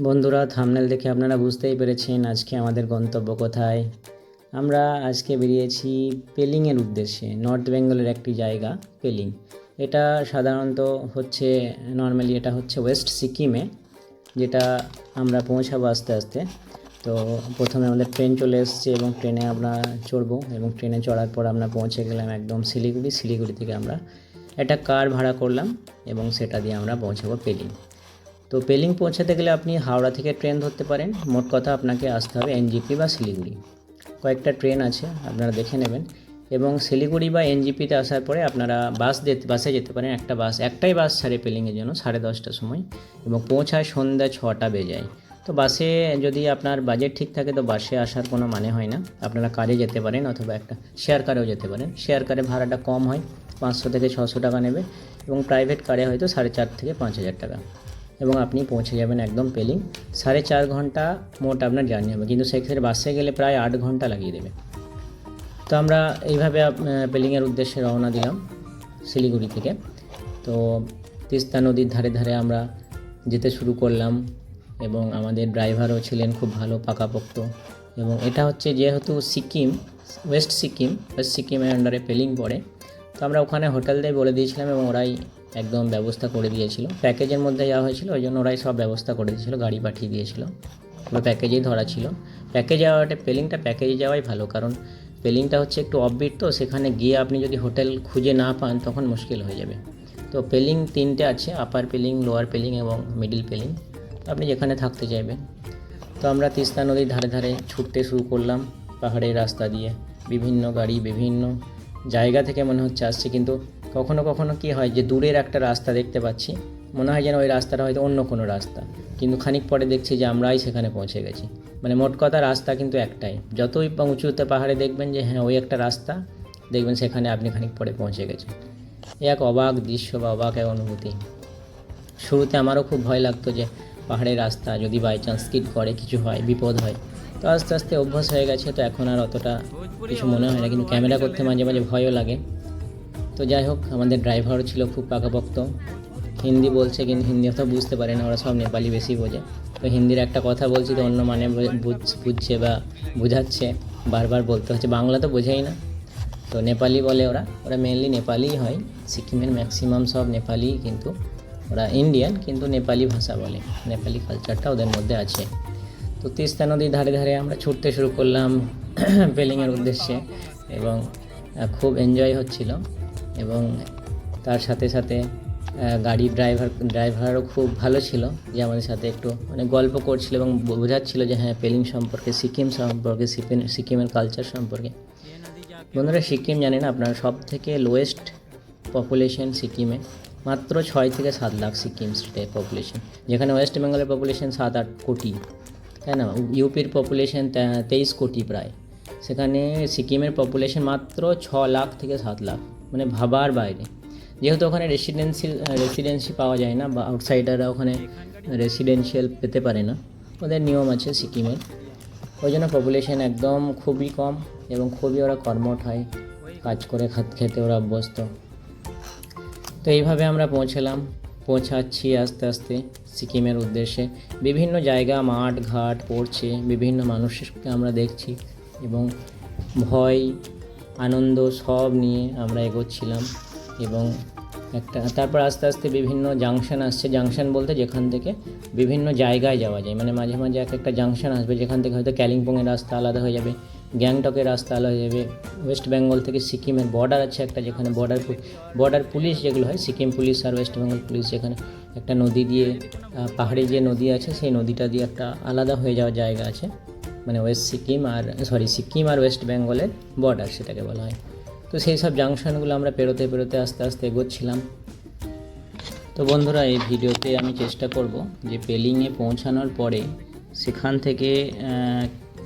বন্ধুরা, থাম্বনেল দেখে আপনারা বুঝতেই পেরেছেন আজকে আমাদের গন্তব্য কোথায়। আমরা আজকে বেরিয়েছি পেলিংয়ের উদ্দেশ্যে। নর্থ বেঙ্গলের একটি জায়গা পেলিং। এটা সাধারণত হচ্ছে নর্মালি এটা হচ্ছে ওয়েস্ট সিকিমে, যেটা আমরা পৌঁছাবো আস্তে আস্তে। তো প্রথমে আমাদের ট্রেন চলে এসছে এবং ট্রেনে আমরা চড়বো এবং ট্রেনে চড়ার পর আমরা পৌঁছে গেলাম একদম শিলিগুড়ি থেকে আমরা একটা কার ভাড়া করলাম এবং সেটা দিয়ে আমরা পৌঁছাবো পেলিং। তো পেলিং পৌঁছাতে গেলে আপনি হাওড়া থেকে ট্রেন ধরতে পারেন। মোট কথা আপনাকে আসতে হবে এনজিপি বা শিলিগুড়ি। কয়েকটা ট্রেন আছে, আপনারা দেখে নেবেন। এবং শিলিগুড়ি বা এনজিপিতে আসার পরে আপনারা বাসে যেতে পারেন। একটাই বাস ছাড়ে পেলিংয়ের জন্য 10:30টার সময় এবং পৌঁছায় সন্ধ্যা 6টা বেজায়। তো বাসে যদি আপনার বাজেট ঠিক থাকে তো বাসে আসার কোনো মানে হয় না। আপনারা কারে যেতে পারেন অথবা একটা শেয়ার কারেও যেতে পারেন। শেয়ার কারে ভাড়াটা কম হয়, 500 থেকে 600 টাকা নেবে এবং প্রাইভেট কারে হয়তো 4,500 থেকে 5,000 টাকা। এবং আপনি পৌঁছে যাবেন একদম পেলিং। 4.5 ঘন্টা মোট আপনার জার্নি হবে, কিন্তু সেক্ষেত্রে বাসে গেলে প্রায় 8 ঘন্টা লাগিয়ে দেবে। তো আমরা এইভাবে পেলিংয়ের উদ্দেশ্যে রওনা দিলাম শিলিগুড়ি থেকে। তো তিস্তা নদীর ধারে ধারে আমরা যেতে শুরু করলাম এবং আমাদের ড্রাইভারও ছিলেন খুব ভালো, পাকাপোক্ত। এবং এটা হচ্ছে যেহেতু ওয়েস্ট সিকিমের আন্ডারে পেলিং পড়ে, তো আমরা ওখানে হোটেল দিয়ে বলে দিয়েছিলাম এবং ওরাই একদম ব্যবস্থা করে দিয়েছিল। প্যাকেজের মধ্যে যাওয়া হয়েছিল, ওই জন্য ওরাই সব ব্যবস্থা করে দিয়েছিলো, গাড়ি পাঠিয়ে দিয়েছিল। ওরা প্যাকেজেই ধরা ছিল। পেলিংটা প্যাকেজে যাওয়াই ভালো, কারণ পেলিংটা হচ্ছে একটু অফবিট, তো সেখানে গিয়ে আপনি যদি হোটেল খুঁজে না পান তখন মুশকিল হয়ে যাবে। তো পেলিং 3টে আছে, আপার পেলিং, লোয়ার পেলিং এবং মিডিল পেলিং। আপনি যেখানে থাকতে চাইবেন। তো আমরা তিস্তা নদীর ধারে ধারে ছুটতে শুরু করলাম পাহাড়ের রাস্তা দিয়ে। বিভিন্ন গাড়ি বিভিন্ন জায়গা থেকে মনে হচ্ছে আসছে, কিন্তু কখনো কখনো কী হয় যে দূরের একটা রাস্তা দেখতে পাচ্ছি, মনে হয় যেন ওই রাস্তাটা হয়তো অন্য কোনো রাস্তা, কিন্তু খানিক পরে দেখছি যে আমরাই সেখানে পৌঁছে গেছি। মানে মোট কথা রাস্তা কিন্তু একটাই। যতই উঁচুতে পাহাড়ে দেখবেন যে হ্যাঁ ওই একটা রাস্তা, দেখবেন সেখানে আপনি খানিক পরে পৌঁছে গেছেন। এক অবাক দৃশ্য বা অবাক এক অনুভূতি। শুরুতে আমারও খুব ভয় লাগতো যে পাহাড়ের রাস্তা যদি বাই চান্স স্কিড করে, কিছু হয়, বিপদ হয়। তো আস্তে আস্তে অভ্যাস হয়ে গেছে, তো এখন আর অতটা কিছু মনে হয় না, কিন্তু ক্যামেরা করতে মাঝে মাঝে ভয়ও লাগে। তো যাই হোক, আমাদের ড্রাইভারও ছিল খুব পাকাপোক্ত। হিন্দি বলছে, কিন্তু হিন্দি অত বুঝতে পারে না, ওরা সব নেপালি বেশি বোঝে। তো হিন্দির একটা কথা বলছি তো অন্য মানে বুঝছে বা বোঝাচ্ছে, বারবার বলতে হচ্ছে। বাংলা তো বোঝেই না, তো নেপালি বলে। ওরা মেনলি নেপালিই হয়। সিকিমের ম্যাক্সিমাম সব নেপালি, কিন্তু ওরা ইন্ডিয়ান কিন্তু নেপালি ভাষা বলে। নেপালি কালচারটা ওদের মধ্যে আছে। তো তিস্তা নদীর ধারে ধারে আমরা ছুটতে শুরু করলাম পেলিংয়ের উদ্দেশ্যে এবং খুব এনজয় হচ্ছিল। এবং তার সাথে সাথে গাড়ির ড্রাইভারও খুব ভালো ছিল, যে আমাদের সাথে একটু মানে গল্প করছিল এবং বোঝাচ্ছিল যে হ্যাঁ পেলিং সম্পর্কে, সিকিমের কালচার সম্পর্কে। বন্ধুরা, সিকিম জানেন আপনার সব থেকে লোয়েস্ট পপুলেশন সিকিমে, মাত্র 6 থেকে 7 লাখ সিকিম স্টেটের পপুলেশন, যেখানে ওয়েস্ট বেঙ্গলের পপুলেশন 7-8 কোটি, তাই না? ইউপির পপুলেশন 23 কোটি প্রায়, সেখানে সিকিমের পপুলেশন মাত্র 6 লাখ থেকে 7 লাখ, মানে ভাবার বাইরে। যেহেতু ওখানে রেসিডেন্সি পাওয়া যায় না, বা আউটসাইডাররা ওখানে রেসিডেন্সিয়াল পেতে পারে না, ওদের নিয়ম আছে সিকিমের। ওই জন্য পপুলেশন একদম খুবই কম এবং খুবই ওরা কর্মঠ হয়, কাজ করে খেতে ওরা অভ্যস্ত। তো এইভাবে আমরা পৌঁছাচ্ছি আস্তে আস্তে সিকিমের উদ্দেশ্যে। বিভিন্ন জায়গা, মাঠ ঘাট পড়ছে, বিভিন্ন মানুষকে আমরা দেখছি এবং ভয় আনন্দ সব নিয়ে আমরা এগোচ্ছিলাম। এবং তারপর আস্তে আস্তে বিভিন্ন জাংশন আসছে। জাংশন বলতে যেখান থেকে বিভিন্ন জায়গায় যাওয়া যায়, মানে মাঝে মাঝে একটা জাংশন আসবে যেখান থেকে হয়তো কালিম্পংয়ের রাস্তা আলাদা হয়ে যাবে, গ্যাংটকের রাস্তা আলাদা হয়ে যাবে। ওয়েস্ট বেঙ্গল থেকে সিকিমের বর্ডার আছে একটা, যেখানে বর্ডার পুলিশ যেগুলো হয়, সিকিম পুলিশ আর ওয়েস্ট বেঙ্গল পুলিশ, যেখানে একটা নদী দিয়ে, পাহাড়ি যে নদী আছে সেই নদীটা দিয়ে একটা আলাদা হয়ে যাওয়ার জায়গা আছে, মানে সিকিম আর ওয়েস্ট বেঙ্গলের বর্ডার সেটাকে বলা হয়। তো সেই সব জাংশনগুলো আমরা পেরোতে পেরোতে আস্তে আস্তে এগোচ্ছিলাম। তো বন্ধুরা, এই ভিডিওতে আমি চেষ্টা করব যে পেলিংয়ে পৌঁছানোর পরে সেখান থেকে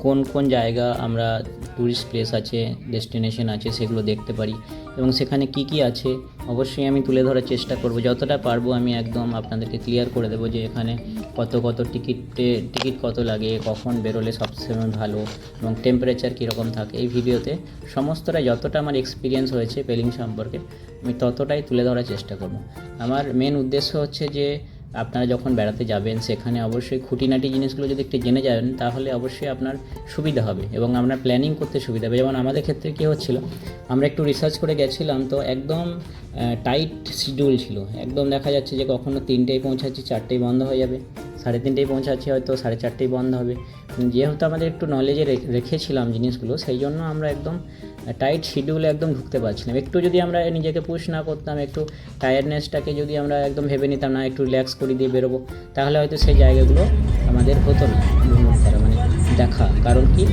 কোন কোন জায়গা আমরা ট্যুরিস্ট প্লেস আছে, ডেস্টিনেশন আছে, সেগুলো দেখতে পারি এবং সেখানে কি কি আছে অবশ্যই আমি তুলে ধরার চেষ্টা করব। যতটা পারবো আমি একদম আপনাদেরকে ক্লিয়ার করে দেবো যে এখানে কত টিকিট কত লাগে, কখন বেরোলে সবসময় ভালো এবং টেম্পারেচার কীরকম থাকে। এই ভিডিওতে সমস্তটা যতটা আমার এক্সপিরিয়েন্স হয়েছে পেলিং সম্পর্কে আমি ততটাই তুলে ধরার চেষ্টা করব। আমার মেন উদ্দেশ্য হচ্ছে যে আপনারা যখন বেড়াতে যাবেন সেখানে অবশ্যই খুঁটিনাটি জিনিসগুলো যদি একটু জেনে যাবেন তাহলে অবশ্যই আপনার সুবিধা হবে এবং আপনার প্ল্যানিং করতে সুবিধা হবে। যেমন আমাদের ক্ষেত্রে কী হচ্ছিলো, আমরা একটু রিসার্চ করে গেছিলাম, তো একদম টাইট শিডিউল ছিল। একদম দেখা যাচ্ছে যে কখনো 3টেয় পৌঁছাচ্ছি 4টেয় বন্ধ হয়ে যাবে, 3:30 পৌঁছাচ্ছি হয়তো 4:30 বন্ধ হবে। যেহেতু আমাদের একটু নলেজে রেখেছিলাম জিনিসগুলো, সেই জন্য আমরা একদম টাইট শিডিউলে একদম ঢুকতে পারছিলাম। একটু যদি আমরা নিজেকে পুশ না করতাম, একটু টায়ার্ডনেসটাকে যদি আমরা একদম ভেবে নিতাম না একটু রিল্যাক্স করে দিয়ে বেরোবো, তাহলে হয়তো সেই জায়গাগুলো আমাদের হতো না ভ্রমণ করা, মানে দেখা। কারণ কি,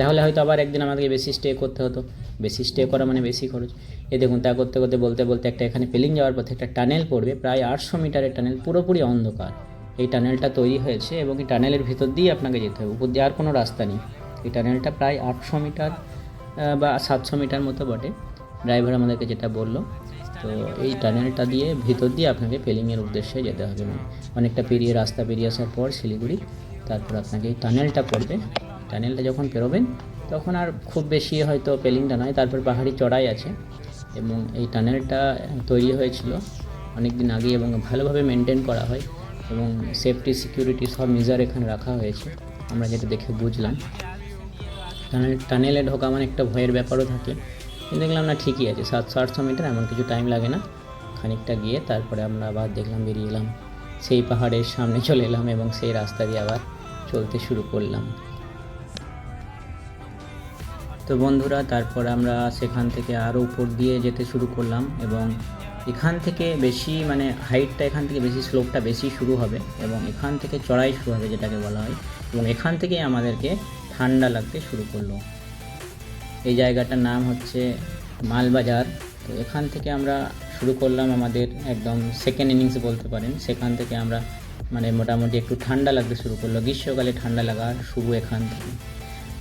তাহলে হয়তো আবার একদিন আমাদেরকে বেশি স্টে করতে হতো, বেশি স্টে করা মানে বেশি খরচ। এ দেখুন, তা করতে করতে বলতে বলতে একটা এখানে পেলিং যাওয়ার পথে একটা টানেল পড়বে, প্রায় 800 মিটারের টানেল, পুরোপুরি অন্ধকার। এই টানেলটা তৈরি হয়েছে এবং এই টানেলের ভিতর দিয়ে আপনাকে যেতে হবে, উপর দিয়ে আর কোনো রাস্তা নেই। এই টানেলটা প্রায় 800 মিটার বা 700 মিটার মতো বটে, ড্রাইভার আমাদেরকে যেটা বললো। তো এই টানেলটা দিয়ে ভিতর দিয়ে আপনাকে পেলিংয়ের উদ্দেশ্যে যেতে হবে, মানে অনেকটা পেরিয়ে রাস্তা পেরিয়ে আসার পর শিলিগুড়ি, তারপর আপনাকে এই টানেলটা পড়বে। টানেলটা যখন পেরোবেন তখন আর খুব বেশি হয়তো পেলিংটা নয়, তারপর পাহাড়ি চড়াই আছে। এবং এই টানেলটা তৈরি হয়েছিল অনেক দিন আগে এবং ভালোভাবে মেনটেন করা হয় এবং সেফটি সিকিউরিটি সব মেজার এখানে রাখা হয়েছে, আমরা যেটা দেখে বুঝলাম। টানেলে ঢোকা মানে একটা ভয়ের ব্যাপারও থাকে, কিন্তু দেখলাম না ঠিকই আছে, 700-800 মিটার, এমন কিছু টাইম লাগে না। খানিকটা গিয়ে তারপরে আমরা আবার দেখলাম, বেরিয়ে এলাম, সেই পাহাড়ের সামনে চলে এলাম এবং সেই রাস্তা দিয়ে আবার চলতে শুরু করলাম। তো বন্ধুরা, তারপর আমরা সেখান থেকে আরও উপর দিয়ে যেতে শুরু করলাম এবং এখান থেকে বেশি মানে হাইটটা এখান থেকে বেশি, স্লোপটা বেশি শুরু হবে এবং এখান থেকে চড়াই শুরু হবে যেটাকে বলা হয়, এবং এখান থেকে আমাদেরকে ঠান্ডা লাগতে শুরু করলো। এই জায়গাটার নাম হচ্ছে মালবাজার। তো এখান থেকে আমরা শুরু করলাম আমাদের একদম সেকেন্ড ইনিংস বলতে পারেন। সেখান থেকে আমরা মানে মোটামুটি একটু ঠান্ডা লাগতে শুরু করলো, গ্রীষ্মকালে ঠান্ডা লাগা শুরু এখান থেকে।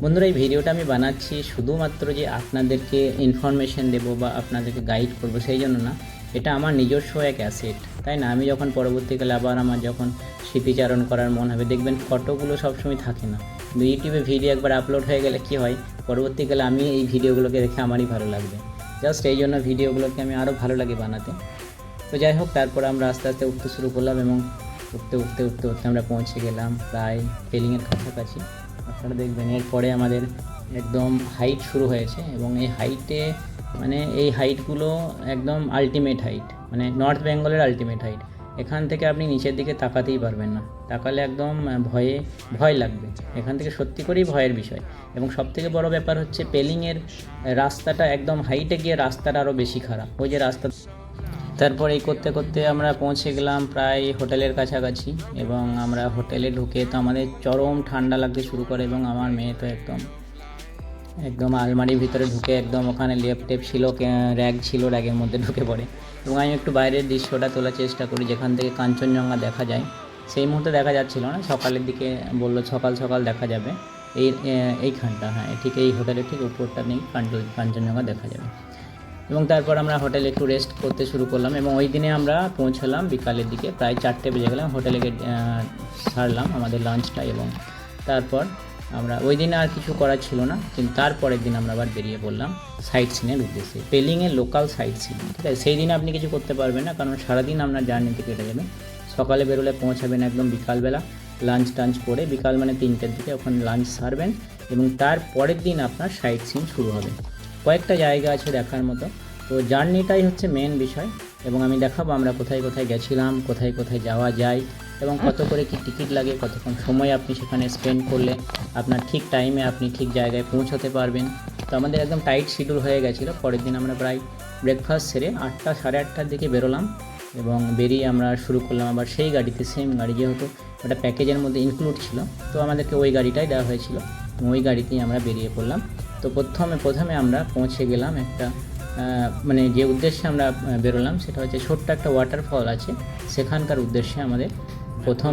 বন্ধুরা, এই ভিডিওটা আমি বানাচ্ছি শুধুমাত্র যে আপনাদেরকে ইনফরমেশন দেবো বা আপনাদেরকে গাইড করবো সেই জন্য না, এটা আমার নিজস্ব এক অ্যাসেট, তাই না? আমি যখন পরবর্তীকালে আবার আমার যখন স্মৃতিচারণ করার মন হবে, দেখবেন ফটোগুলো সবসময় থাকে না, কিন্তু ইউটিউবে ভিডিও একবার আপলোড হয়ে গেলে কি হয়, পরবর্তীকালে আমি এই ভিডিওগুলোকে দেখে আমারই ভালো লাগবে। জাস্ট এই জন্য ভিডিওগুলোকে আমি আরও ভালো লাগে বানাতে। তো যাই হোক, তারপর আমরা আস্তে আস্তে উঠতে শুরু করলাম এবং উঠতে উঠতে উঠতে উঠতে আমরা পৌঁছে গেলাম প্রায় পেলিংয়ের কাছাকাছি। আপনারা দেখবেন এরপরে আমাদের একদম হাইট শুরু হয়েছে এবং এই হাইটে মানে এই হাইটগুলো একদম আলটিমেট হাইট, মানে নর্থ বেঙ্গলের আলটিমেট হাইট। এখান থেকে আপনি নিচের দিকে তাকাতেই পারবেন না, তাকালে একদম ভয় লাগবে। এখান থেকে সত্যি করেই ভয়ের বিষয়। এবং সবথেকে বড় ব্যাপার হচ্ছে পেলিংয়ের রাস্তাটা একদম হাইটে গিয়ে রাস্তাটা আরও বেশি খারাপ, ওই যে রাস্তা। তারপর এই করতে করতে আমরা পৌঁছে গেলাম প্রায় হোটেলের কাছাকাছি এবং আমরা হোটেলে ঢুকে তো আমাদের চরম ঠান্ডা লাগতে শুরু করে এবং আমার মেয়ে তো একদম আলমারির ভিতরে ঢুকে একদম ওখানে লেপ টেপ ছিল, র্যাগ ছিল, র্যাগের মধ্যে ঢুকে পড়ে। এবং আমি একটু বাইরের দৃশ্যটা তোলার চেষ্টা করি যেখান থেকে কাঞ্চনজঙ্ঘা দেখা যায়। সেই মুহূর্তে দেখা যাচ্ছিল না, সকালের দিকে বললো সকাল সকাল দেখা যাবে এইখানটা, হ্যাঁ ঠিক এই হোটেলের ঠিক উপরটা নেই কাঞ্চনজঙ্ঘা দেখা যাবে। এবং তারপর আমরা হোটেলে একটু রেস্ট করতে শুরু করলাম এবং ওই দিনে আমরা পৌঁছালাম বিকালের দিকে, প্রায় 4টে বেজে গেলাম, হোটেলে সারলাম আমাদের লাঞ্চটা এবং তারপর আমরা ওই দিনে আর কিছু করার ছিল না, কিন্তু তারপরের দিন আমরা আবার বেরিয়ে পড়লাম সাইট সিনের উদ্দেশ্যে, পেলিংয়ের লোকাল সাইট সিন। ঠিক আছে, সেই দিনে আপনি কিছু করতে পারবেন না, কারণ সারাদিন আপনার জার্নিতে কেটে যাবে। সকালে বেরোলে পৌঁছাবেন একদম বিকালবেলা, লাঞ্চ টাঞ্চ করে বিকাল মানে 3টের দিকে ওখানে লাঞ্চ সারবেন এবং তারপরের দিন আপনার সাইট সিন শুরু হবে। কয়েকটা জায়গা আছে দেখার মতো, তো জার্নিটাই হচ্ছে মেন বিষয় এবং আমি দেখাবো আমরা কোথায় কোথায় গেছিলাম, কোথায় কোথায় যাওয়া যায় এবং কত করে কি টিকিট লাগে, কতক্ষণ সময় আপনি সেখানে স্পেন্ড করলে আপনার ঠিক টাইমে আপনি ঠিক জায়গায় পৌঁছাতে পারবেন। তো আমাদের একদম টাইট শিডিউল হয়ে গেছিলো। পরের দিন আমরা প্রায় ব্রেকফাস্ট সেরে 8টা সাড়ে 8টার দিকে বেরোলাম এবং বেরিয়ে আমরা শুরু করলাম আবার সেই গাড়িতে, সেম গাড়ি, যেহেতু ওটা প্যাকেজের মধ্যে ইনক্লুড ছিল তো আমাদেরকে ওই গাড়িটাই দেওয়া হয়েছিল এবং ওই গাড়িতেই আমরা বেরিয়ে পড়লাম। তো প্রথমে আমরা পৌঁছে গেলাম একটা মানে যে উদ্দেশ্যে আমরা বেরোলাম সেটা হচ্ছে ছোট্ট একটা ওয়াটারফল আছে, সেখানকার উদ্দেশ্যে আমাদের প্রথম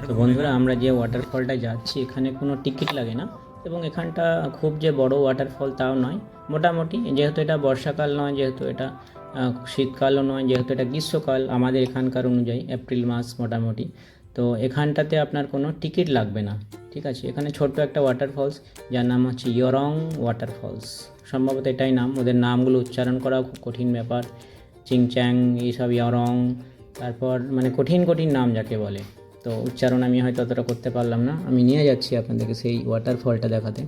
তো বন্ধুরা, আমরা যে ওয়াটারফলটা যাচ্ছি এখানে কোনো টিকিট লাগে না এবং এখানটা খুব যে বড় ওয়াটারফল তাও নয়, মোটামুটি, যেহেতু এটা বর্ষাকাল নয়, যেহেতু এটা শীতকালও নয়, যেহেতু এটা গ্রীষ্মকাল আমাদের এখানকার অনুযায়ী এপ্রিল মাস মোটামুটি, তো এখানটাতে আপনার কোনো টিকিট লাগবে না। ঠিক আছে, এখানে ছোট্ট একটা ওয়াটারফলস যার নাম হচ্ছে ইয়রং ওয়াটারফলস, সম্ভবত এটাই নাম। ওদের নামগুলো উচ্চারণ করা খুব কঠিন ব্যাপার, চিংচ্যাং এইসব, ইয়রং, তারপর মানে কঠিন কঠিন নাম যাকে বলে, তো উচ্চারণ আমি হয়তো অতটা করতে পারলাম না। আমি নিয়ে যাচ্ছি আপনাদেরকে সেই ওয়াটারফলটা দেখাতে।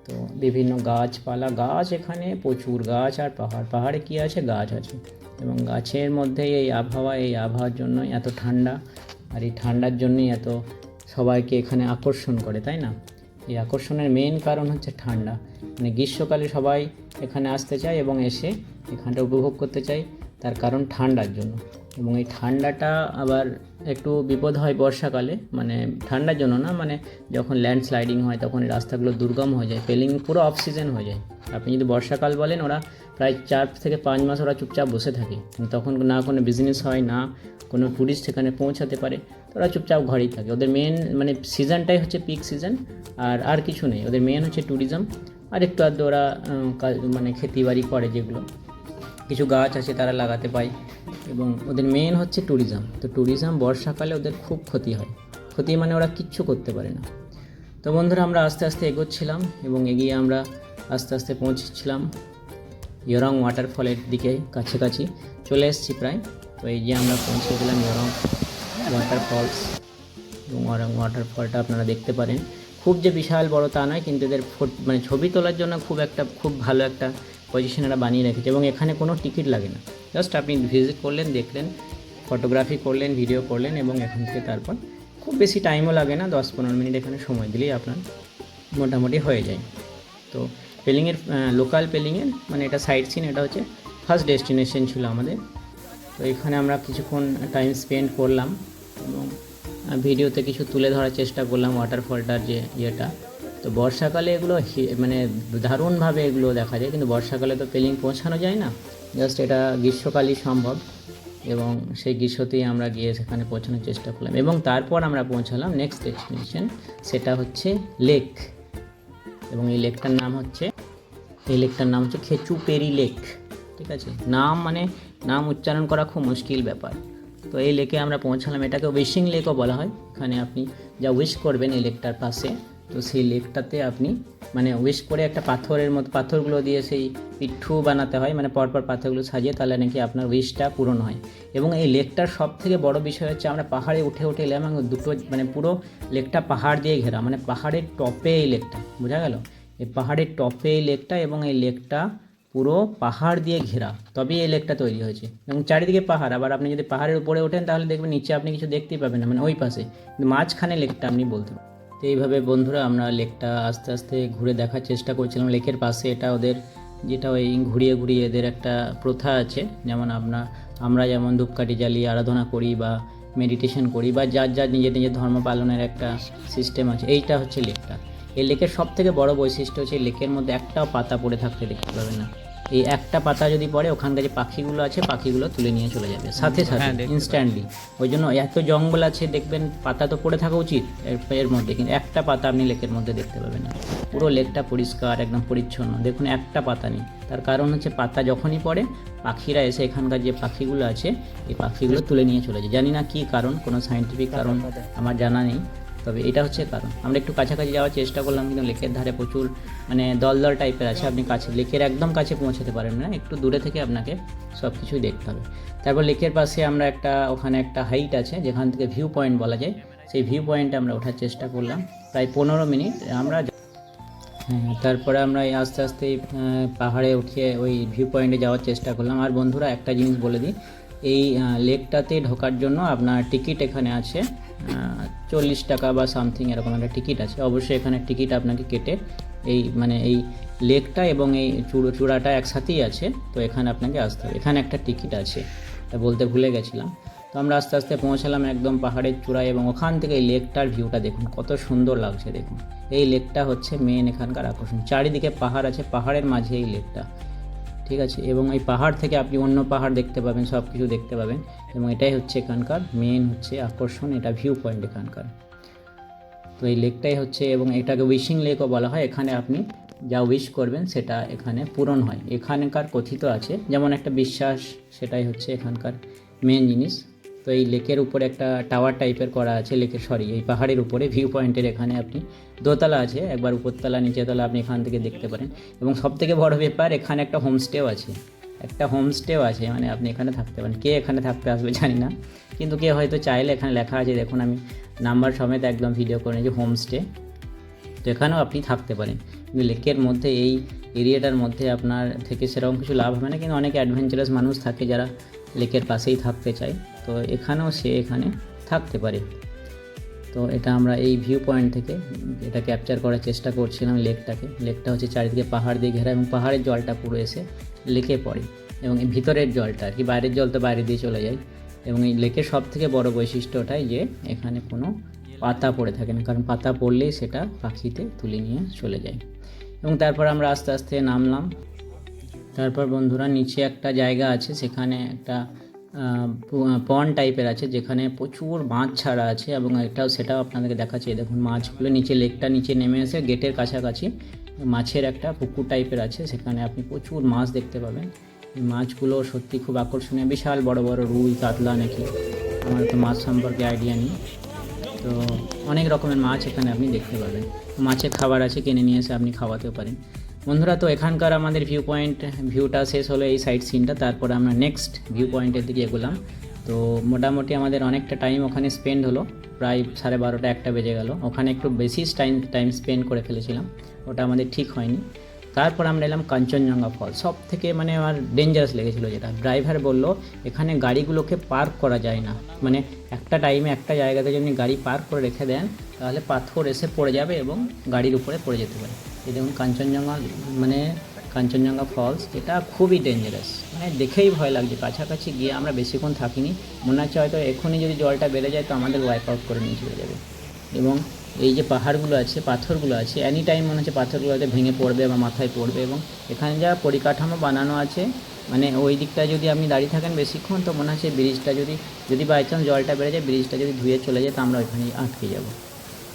তো বিভিন্ন গাছপালা, গাছ এখানে প্রচুর গাছ, আর পাহাড়ে কী আছে, গাছ আছে। এবং গাছের মধ্যে এই আবহাওয়ার জন্যই এত ঠান্ডা, আর এই ঠান্ডার জন্যই এত সবাইকে এখানে আকর্ষণ করে, তাই না? এই আকর্ষণের মেন কারণ হচ্ছে ঠান্ডা। মানে গ্রীষ্মকালে সবাই এখানে আসতে চায় এবং এসে এখানটা উপভোগ করতে চায়, তার কারণ ঠান্ডার জন্য। এবং এই ঠান্ডাটা আবার একটু বিপদ হয় বর্ষাকালে, মানে ঠান্ডার জন্য না, মানে যখন ল্যান্ডস্লাইডিং হয় তখন এই রাস্তাগুলো দুর্গম হয়ে যায়, পেলিং পুরো অফ সিজন হয়ে যায়। আপনি যদি বর্ষাকাল বলেন, ওরা প্রায় 4 থেকে 5 মাস ওরা চুপচাপ বসে থাকে, তখন না কোনো বিজনেস হয়, না কোনো ট্যুরিস্ট সেখানে পৌঁছাতে পারে, তো ওরা চুপচাপ ঘরেই থাকে। ওদের মেন মানে সিজনটাই হচ্ছে পিক সিজন, আর কিছু নেই। ওদের মেন হচ্ছে ট্যুরিজম, আর একটু আধটু ওরা মানে খেতিবাড়ি করে, যেগুলো কিছু গাছ আছে তারা লাগাতে পায়, এবং ওদের মেন হচ্ছে ট্যুরিজম। তো ট্যুরিজম বর্ষাকালে ওদের খুব ক্ষতি হয়, ক্ষতি মানে ওরা কিচ্ছু করতে পারে না। তো বন্ধুরা, আমরা আস্তে আস্তে এগোচ্ছিলাম এবং এগিয়ে আমরা আস্তে আস্তে পৌঁছেছিলাম ইয়রং ওয়াটারফলের দিকে, কাছাকাছি চলে এসেছি প্রায়। তো এই যে আমরা পৌঁছে গেলাম ইয়রং ওয়াটারফলস, এবং ওয়াটারফলটা আপনারা দেখতে পারেন। খুব যে বিশাল বড় তা নয়, কিন্তু এদের মানে ছবি তোলার জন্য খুব ভালো একটা পজিশন এরা বানিয়ে রেখেছে, এবং এখানে কোনো টিকিট লাগে না। জাস্ট আপনি ভিজিট করলেন, দেখলেন, ফটোগ্রাফি করলেন, ভিডিও করলেন, এবং এখান থেকে তারপর খুব বেশি টাইমও লাগে না, 10-15 মিনিট এখানে সময় দিলেই আপনার মোটামুটি হয়ে যায়। তো পেলিংয়ের লোকাল পেলিংয়ের মানে এটা সাইট সিন, এটা হচ্ছে ফার্স্ট ডেস্টিনেশন ছিল আমাদের। তো এখানে আমরা কিছুক্ষণ টাইম স্পেন্ড করলাম এবং ভিডিওতে কিছু তুলে ধরার চেষ্টা করলাম ওয়াটারফলটার যে ইয়েটা। তো বর্ষাকালে এগুলো মানে দারুণভাবে এগুলো দেখা যায়, কিন্তু বর্ষাকালে তো পেলিং পৌঁছানো যায় না, জাস্ট এটা গ্রীষ্মকালই সম্ভব, এবং সেই গ্রীষ্মতেই আমরা গিয়ে সেখানে পৌঁছানোর চেষ্টা করলাম। এবং তারপর আমরা পৌঁছালাম নেক্সট ডেস্টিনেশন, সেটা হচ্ছে লেক। এবং এই লেকটার নাম হচ্ছে খেচুপেরি লেক। ঠিক আছে, নাম উচ্চারণ করা খুব মুশকিল ব্যাপার। তো এই লেকে আমরা পৌঁছালাম, এটাকে উইশিং লেকও বলা হয়। এখানে আপনি যা উইশ করবেন এই লেকটার পাশে, তো সেই লেকটাতে আপনি মানে উইশ করে একটা পাথরের মতো, পাথরগুলো দিয়ে সেই পিঠু বানাতে হয়, মানে পরপর পাথরগুলো সাজিয়ে, তাহলে নাকি আপনার উইশটা পূরণ হয়। এবং এই লেকটার সব থেকে বড় বিষয় হচ্ছে আমরা পাহাড়ে উঠে এলাম, এবং দুটো মানে পুরো লেকটা পাহাড় দিয়ে ঘেরা, মানে পাহাড়ের টপে এই লেকটা, বোঝা গেল? এই পাহাড়ের টপে এই লেকটা, এবং এই লেকটা পুরো পাহাড় দিয়ে ঘেরা, তবেই এই লেকটা তৈরি হয়েছে। এবং চারিদিকে পাহাড়, আবার আপনি যদি পাহাড়ের উপরে ওঠেন তাহলে দেখবেন নিচে আপনি কিছু দেখতেই পাবেন না, মানে ওই পাশে, কিন্তু মাঝখানে লেকটা আপনি বলতে পারেন। তো এইভাবে বন্ধুরা আমরা লেকটা আস্তে আস্তে ঘুরে দেখার চেষ্টা করছিলাম। লেকের পাশে এটা ওদের যেটা ওই ঘুরিয়ে ঘুরিয়ে এদের একটা প্রথা আছে, যেমন আমরা যেমন ধূপকাঠি জ্বালিয়ে আরাধনা করি বা মেডিটেশন করি, বা যার নিজের ধর্ম পালনের একটা সিস্টেম আছে, এইটা হচ্ছে লেকটা। এই লেকের সব থেকে বড় বৈশিষ্ট্য হচ্ছে লেকের মধ্যে একটাও পাতা পড়ে থাকতে দেখতে পাবেন না। এই একটা পাতা যদি পড়ে, ওখানকার যে পাখিগুলো আছে পাখিগুলো তুলে নিয়ে চলে যাবে সাথে ইনস্ট্যান্টলি। ওই জন্য এত জঙ্গল আছে, দেখবেন পাতা তো পড়ে থাকা উচিত এর মধ্যে, কিন্তু একটা পাতা আপনি লেকের মধ্যে দেখতে পাবেন না। পুরো লেকটা পরিষ্কার, একদম পরিচ্ছন্ন, দেখুন একটা পাতা নেই। তার কারণ হচ্ছে পাতা যখনই পড়ে পাখিরা এসে এখানকার যে পাখিগুলো আছে এই পাখিগুলো তুলে নিয়ে চলে যায়। জানি না কী কারণ, কোনো সায়েন্টিফিক কারণ আমার জানা নেই, তবে এটা হচ্ছে কারণ। আমরা একটু কাছাকাছি যাওয়ার চেষ্টা করলাম, কিন্তু লেকের ধারে প্রচুর মানে দল টাইপের আছে, আপনি লেকের একদম কাছে পৌঁছাতে পারেন না, একটু দূরে থেকে আপনাকে সব কিছুই দেখতে হবে। তারপর লেকের পাশে আমরা ওখানে একটা হাইট আছে যেখান থেকে ভিউ পয়েন্ট বলা যায়, সেই ভিউ পয়েন্টে আমরা ওঠার চেষ্টা করলাম প্রায় 15 মিনিট আমরা। তারপরে আমরা আস্তে আস্তে পাহাড়ে উঠিয়ে ওই ভিউ পয়েন্টে যাওয়ার চেষ্টা করলাম। আর বন্ধুরা, একটা জিনিস বলে দিই, এই লেকটাতে ঢোকার জন্য আপনার টিকিট এখানে আছে 40 টাকা বা সামথিং এরকম একটা টিকিট আছে। অবশ্যই এখানে টিকিট আপনাকে কেটে এই লেকটা এবং এই চূড়াটা একসাথেই আছে, তো এখানে আপনাকে আসতে হবে। এখানে একটা টিকিট আছে, তা বলতে ভুলে গেছিলাম। তো আমরা আস্তে আস্তে পৌঁছালাম একদম পাহাড়ের চূড়ায়, এবং ওখান থেকে এই লেকটার ভিউটা দেখুন কত সুন্দর লাগছে। দেখুন, এই লেকটা হচ্ছে মেন এখানকার আকর্ষণ। চারিদিকে পাহাড় আছে, পাহাড়ের মাঝে এই লেকটা, ঠিক আছে। এবং এই পাহাড় থেকে আপনি অন্য পাহাড় দেখতে পাবেন, সব কিছু দেখতে পাবেন, এবং এটাই হচ্ছে এখানকার মেন হচ্ছে আকর্ষণ, এটা ভিউ পয়েন্ট এখানকার। তো এই লেকটাই হচ্ছে, এবং এটাকে উইশিং লেকও বলা হয়। এখানে আপনি যা উইশ করবেন সেটা এখানে পূরণ হয়, এখানকার কথিত আছে, যেমন একটা বিশ্বাস, সেটাই হচ্ছে এখানকার মেন জিনিস। তো এই লেকের উপরে একটা টাওয়ার টাইপের করা আছে, এই পাহাড়ের উপরে ভিউ পয়েন্টের এখানে আপনি দোতলা আছে, একবার উপরতলা নিচেতলা আপনি এখান থেকে দেখতে পারেন। এবং সবথেকে বড় ব্যাপার, এখানে একটা হোমস্টেও আছে, একটা হোমস্টেও আছে, মানে আপনি এখানে থাকতে পারেন। কে এখানে থাকতে আসবে জানি না, কিন্তু কে হয়তো চাইলে, এখানে লেখা আছে দেখুন, আমি নাম্বার সমেত একদম ভিডিও করে নিয়েছি, হোমস্টে। তো এখানেও আপনি থাকতে পারেন, কিন্তু লেকের মধ্যে এই এরিয়াটার মধ্যে আপনার থেকে সেরকম কিছু লাভ হবে না, কিন্তু অনেক অ্যাডভেঞ্চারাস মানুষ থাকে যারা লেকের পাশেই থাকতে চায়, তো এখানেও সে এখানে থাকতে পারে। তো এটা আমরা এই ভিউ পয়েন্ট থেকে এটা ক্যাপচার করার চেষ্টা করছিলাম লেকটাকে। লেকটা হচ্ছে চারিদিকে পাহাড় দিয়ে ঘেরা এবং পাহাড়ের জলটা পুরো এসে লেকে পড়ে, এবং এই ভিতরের জলটা আর কি, বাইরের জল তো বাইরে দিয়ে চলে যায়। এবং এই লেকের সবথেকে বড় বৈশিষ্ট্যটাই যে এখানে কোনো পাতা পড়ে থাকে না, কারণ পাতা পড়লেই সেটা পাখিতে তুলে নিয়ে চলে যায়। এবং তারপর আমরা আস্তে আস্তে নামলাম। তারপর বন্ধুরা নিচে একটা জায়গা আছে, সেখানে একটা পন্ড টাইপের আছে যেখানে প্রচুর মাছ ছাড়া আছে, এবং সেটাও আপনাদেরকে দেখাচ্ছি। দেখুন মাছগুলো নিচে, লেকটা নিচে নেমে এসে গেটের কাছাকাছি মাছের একটা পুকুর টাইপের আছে, সেখানে আপনি প্রচুর মাছ দেখতে পাবেন। এই মাছগুলো সত্যি খুব আকর্ষণীয়, বিশাল বড় বড় রুই, কাতলা নাকি, আমার তো মাছ সম্পর্কে আইডিয়া নেই। তো অনেক রকমের মাছ এখানে আপনি দেখতে পাবেন। মাছের খাবার আছে, কিনে নিয়ে এসে আপনি খাওয়াতেও পারেন। বন্ধুরা, তো এখানকার আমাদের ভিউটা শেষ হলো এই সাইট সিনটা। তারপরে আমরা নেক্সট ভিউ পয়েন্টের দিকে এগোলাম। তো মোটামুটি আমাদের অনেকটা টাইম ওখানে স্পেন্ড হলো, প্রায় 12:30 একটা বেজে গেল। ওখানে একটু বেশি টাইম স্পেন্ড করে ফেলেছিলাম, ওটা আমাদের ঠিক হয়নি। তারপর আমরা এলাম কাঞ্চনজঙ্ঘা ফলস। সব থেকে মানে আমার ডেঞ্জারাস লেগেছিলো যেটা, ড্রাইভার বলল এখানে গাড়িগুলোকে পার্ক করা যায় না, মানে একটা টাইমে একটা জায়গাতে যদি গাড়ি পার্ক করে রেখে দেন তাহলে পাথর এসে পড়ে যাবে এবং গাড়ির উপরে পড়ে যেতে পারে। এই দেখুন কাঞ্চনজঙ্ঘা ফলস, এটা খুবই ডেঞ্জারাস, মানে দেখেই ভয় লাগছে। কাছাকাছি গিয়ে আমরা বেশিক্ষণ থাকিনি, মনে হচ্ছে হয়তো এখনই যদি জলটা বেড়ে যায় তো আমাদের ওয়াইপ আউট করে নিয়ে চলে যাবে। এবং এই যে পাহাড়গুলো আছে, পাথরগুলো আছে, এনি টাইম মনে হচ্ছে পাথরগুলোতে ভেঙে পড়বে বা মাথায় পড়বে। এবং এখানে যা পরিকাঠামো বানানো আছে, মানে ওই দিকটায় যদি আপনি দাঁড়িয়ে থাকেন বেশিক্ষণ, তো মনে হচ্ছে ব্রিজটা যদি বাই চান্স জলটা বেড়ে যায়, ব্রিজটা যদি ধুয়ে চলে যায় তো আমরা ওইখানে আটকে যাব।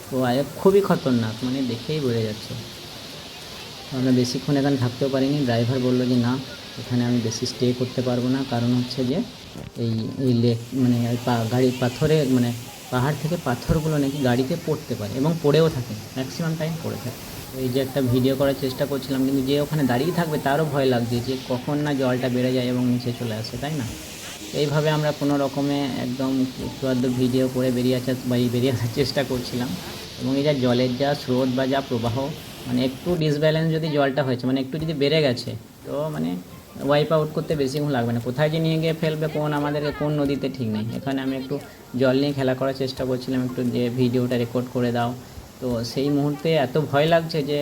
তো খুবই খতরনাক, মানে দেখেই বোঝা যাচ্ছে। তো আমরা বেশিক্ষণ এখানে থাকতেও পারিনি। ড্রাইভার বললো যে না, এখানে আমি বেশি স্টে করতে পারবো না, কারণ হচ্ছে যে এই লেক, মানে গাড়ি পাথরে, মানে পাহাড় থেকে পাথরগুলো নাকি গাড়িতে পড়তে পারে এবং পড়েও থাকে, ম্যাক্সিমাম টাইম পড়ে থাকে। তো এই যে একটা ভিডিও করার চেষ্টা করছিলাম, কিন্তু যে ওখানে দাঁড়িয়ে থাকবে তারও ভয় লাগছে যে কখন না জলটা বেড়ে যায় এবং নিচে চলে আসে, তাই না? এইভাবে আমরা কোনো রকমে একদম একটু আধটু ভিডিও করে বেরিয়ে আসার চেষ্টা করছিলাম। এবং এই যা জলের যা স্রোত বা যা প্রবাহ, মানে একটু ডিসব্যালেন্স যদি জলটা হয়েছে, মানে একটু যদি বেড়ে গেছে, তো মানে ওয়াইপ আউট করতে বেশিক্ষণ লাগবে না। কোথায় যে নিয়ে গিয়ে ফেলবে আমাদেরকে কোন নদীতে ঠিক নেই। এখানে আমি একটু জল নিয়ে খেলা করার চেষ্টা করছিলাম, একটু যে ভিডিওটা রেকর্ড করে দাও। তো সেই মুহূর্তে এত ভয় লাগছে যে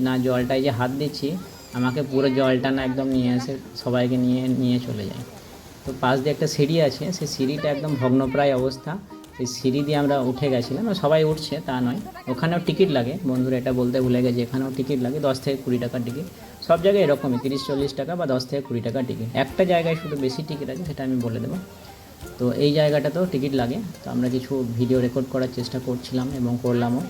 না, জলটায় যে হাত দিচ্ছি আমাকে পুরো জলটা না একদম নিয়ে এসে সবাইকে নিয়ে চলে যায়। তো পাশ দিয়ে একটা সিঁড়ি আছে, সেই সিঁড়িটা একদম ভগ্নপ্রায় অবস্থা। সেই সিঁড়ি দিয়ে আমরা উঠে গেছিলাম, সবাই উঠছে তা নয়, ওখানেও টিকিট লাগে। বন্ধুরা এটা বলতে ভুলে গেছে, এখানেও টিকিট লাগে, 10 থেকে 20 টাকার টিকিট। সব জায়গায় এরকমই 30-40 টাকা বা 10 থেকে 20 টাকার টিকিট। একটা জায়গায় শুধু বেশি টিকিট আছে, সেটা আমি বলে দেবো। তো এই জায়গাটাতেও টিকিট লাগে। তো আমরা কিছু ভিডিও রেকর্ড করার চেষ্টা করছিলাম এবং করলামও।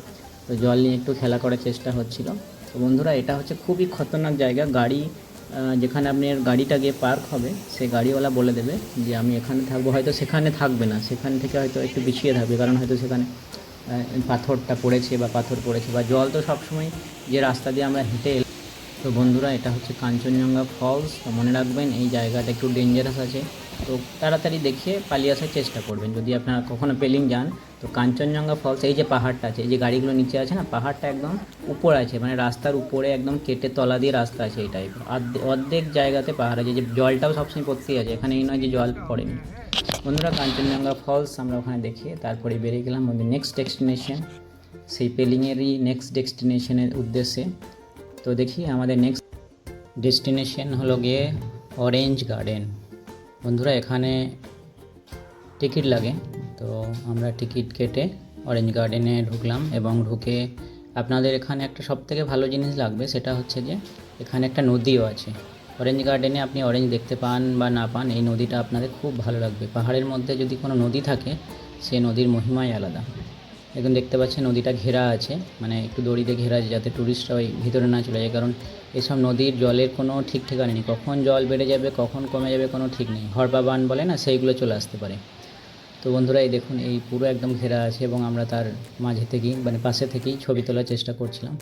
তো জল নিয়ে একটু খেলা করার চেষ্টা হচ্ছিল। তো বন্ধুরা, এটা হচ্ছে খুবই খতরনাক জায়গা। যেখানে আপনার গাড়িটা গিয়ে পার্ক হবে, সেই গাড়িওয়ালা বলে দেবে যে আমি এখানে থাকবো, হয়তো সেখানে থাকবে না, সেখান থেকে হয়তো একটু পিছিয়ে থাকবে, কারণ হয়তো সেখানে পাথরটা পড়েছে বা পাথর পড়েছে বা জল তো সবসময় যে রাস্তা দিয়ে আমরা হেঁটে এলাম। তো বন্ধুরা, এটা হচ্ছে কাঞ্চনজঙ্ঘা ফলস। তো মনে রাখবেন এই জায়গাটা একটু ডেঞ্জারাস আছে, তো তাড়াতাড়ি দেখে পালিয়ে আসার চেষ্টা করবেন যদি আপনারা কখনো পেলিং যান। তো কাঞ্চনজঙ্ঘা ফলস, এই যে পাহাড়টা আছে, এই যে গাড়িগুলো নিচে আছে না, পাহাড়টা একদম উপর আছে, মানে রাস্তার উপরে একদম কেটে তলা দিয়ে রাস্তা আছে এই টাইপের। অর্ধেক জায়গাতে পাহাড় আছে, যে জলটাও সবসময় পড়তেই আছে, এখানে এই নয় যে জল পড়েনি। বন্ধুরা, কাঞ্চনজঙ্ঘা ফলস আমরা ওখানে দেখে তারপরে বেরিয়ে গেলাম আমাদের নেক্সট ডেস্টিনেশন, সেই পেলিংয়েরই নেক্সট ডেস্টিনেশনের উদ্দেশ্যে। তো দেখি আমাদের নেক্সট ডেস্টিনেশন হলো গিয়ে অরেঞ্জ গার্ডেন। বন্ধুরা, এখানে টিকিট লাগে। তো আমরা টিকিট কেটে অরেঞ্জ গার্ডেনে ঢুকলাম, এবং ঢুকে আপনাদের এখানে একটা সবথেকে ভালো জিনিস লাগবে, সেটা হচ্ছে যে এখানে একটা নদীও আছে। অরেঞ্জ গার্ডেনে আপনি অরেঞ্জ দেখতে পান বা না পান, এই নদীটা আপনাদের খুব ভালো লাগবে। পাহাড়ের মধ্যে যদি কোনো নদী থাকে, সে নদীর মহিমাই আলাদা। এখন দেখতে পাচ্ছেন নদীটা ঘেরা আছে, মানে একটু দড়িতে ঘেরা আছে, যাতে টুরিস্টরা ওই ভিতরে না চলে যায়, কারণ এসব নদীর জলের কোনো ঠিক ঠিকানা নেই, কখন জল বেড়ে যাবে কখন কমে যাবে কোনো ঠিক নেই। হড়পা বান বলে না, সেইগুলো চলে আসতে পারে। তো বন্ধুরা, এই দেখুন এই পুরো একদম ঘেরা আছে, এবং আমরা তার মাঝে থেকেই, মানে পাশে থেকেই ছবি তোলার চেষ্টা করছিলাম।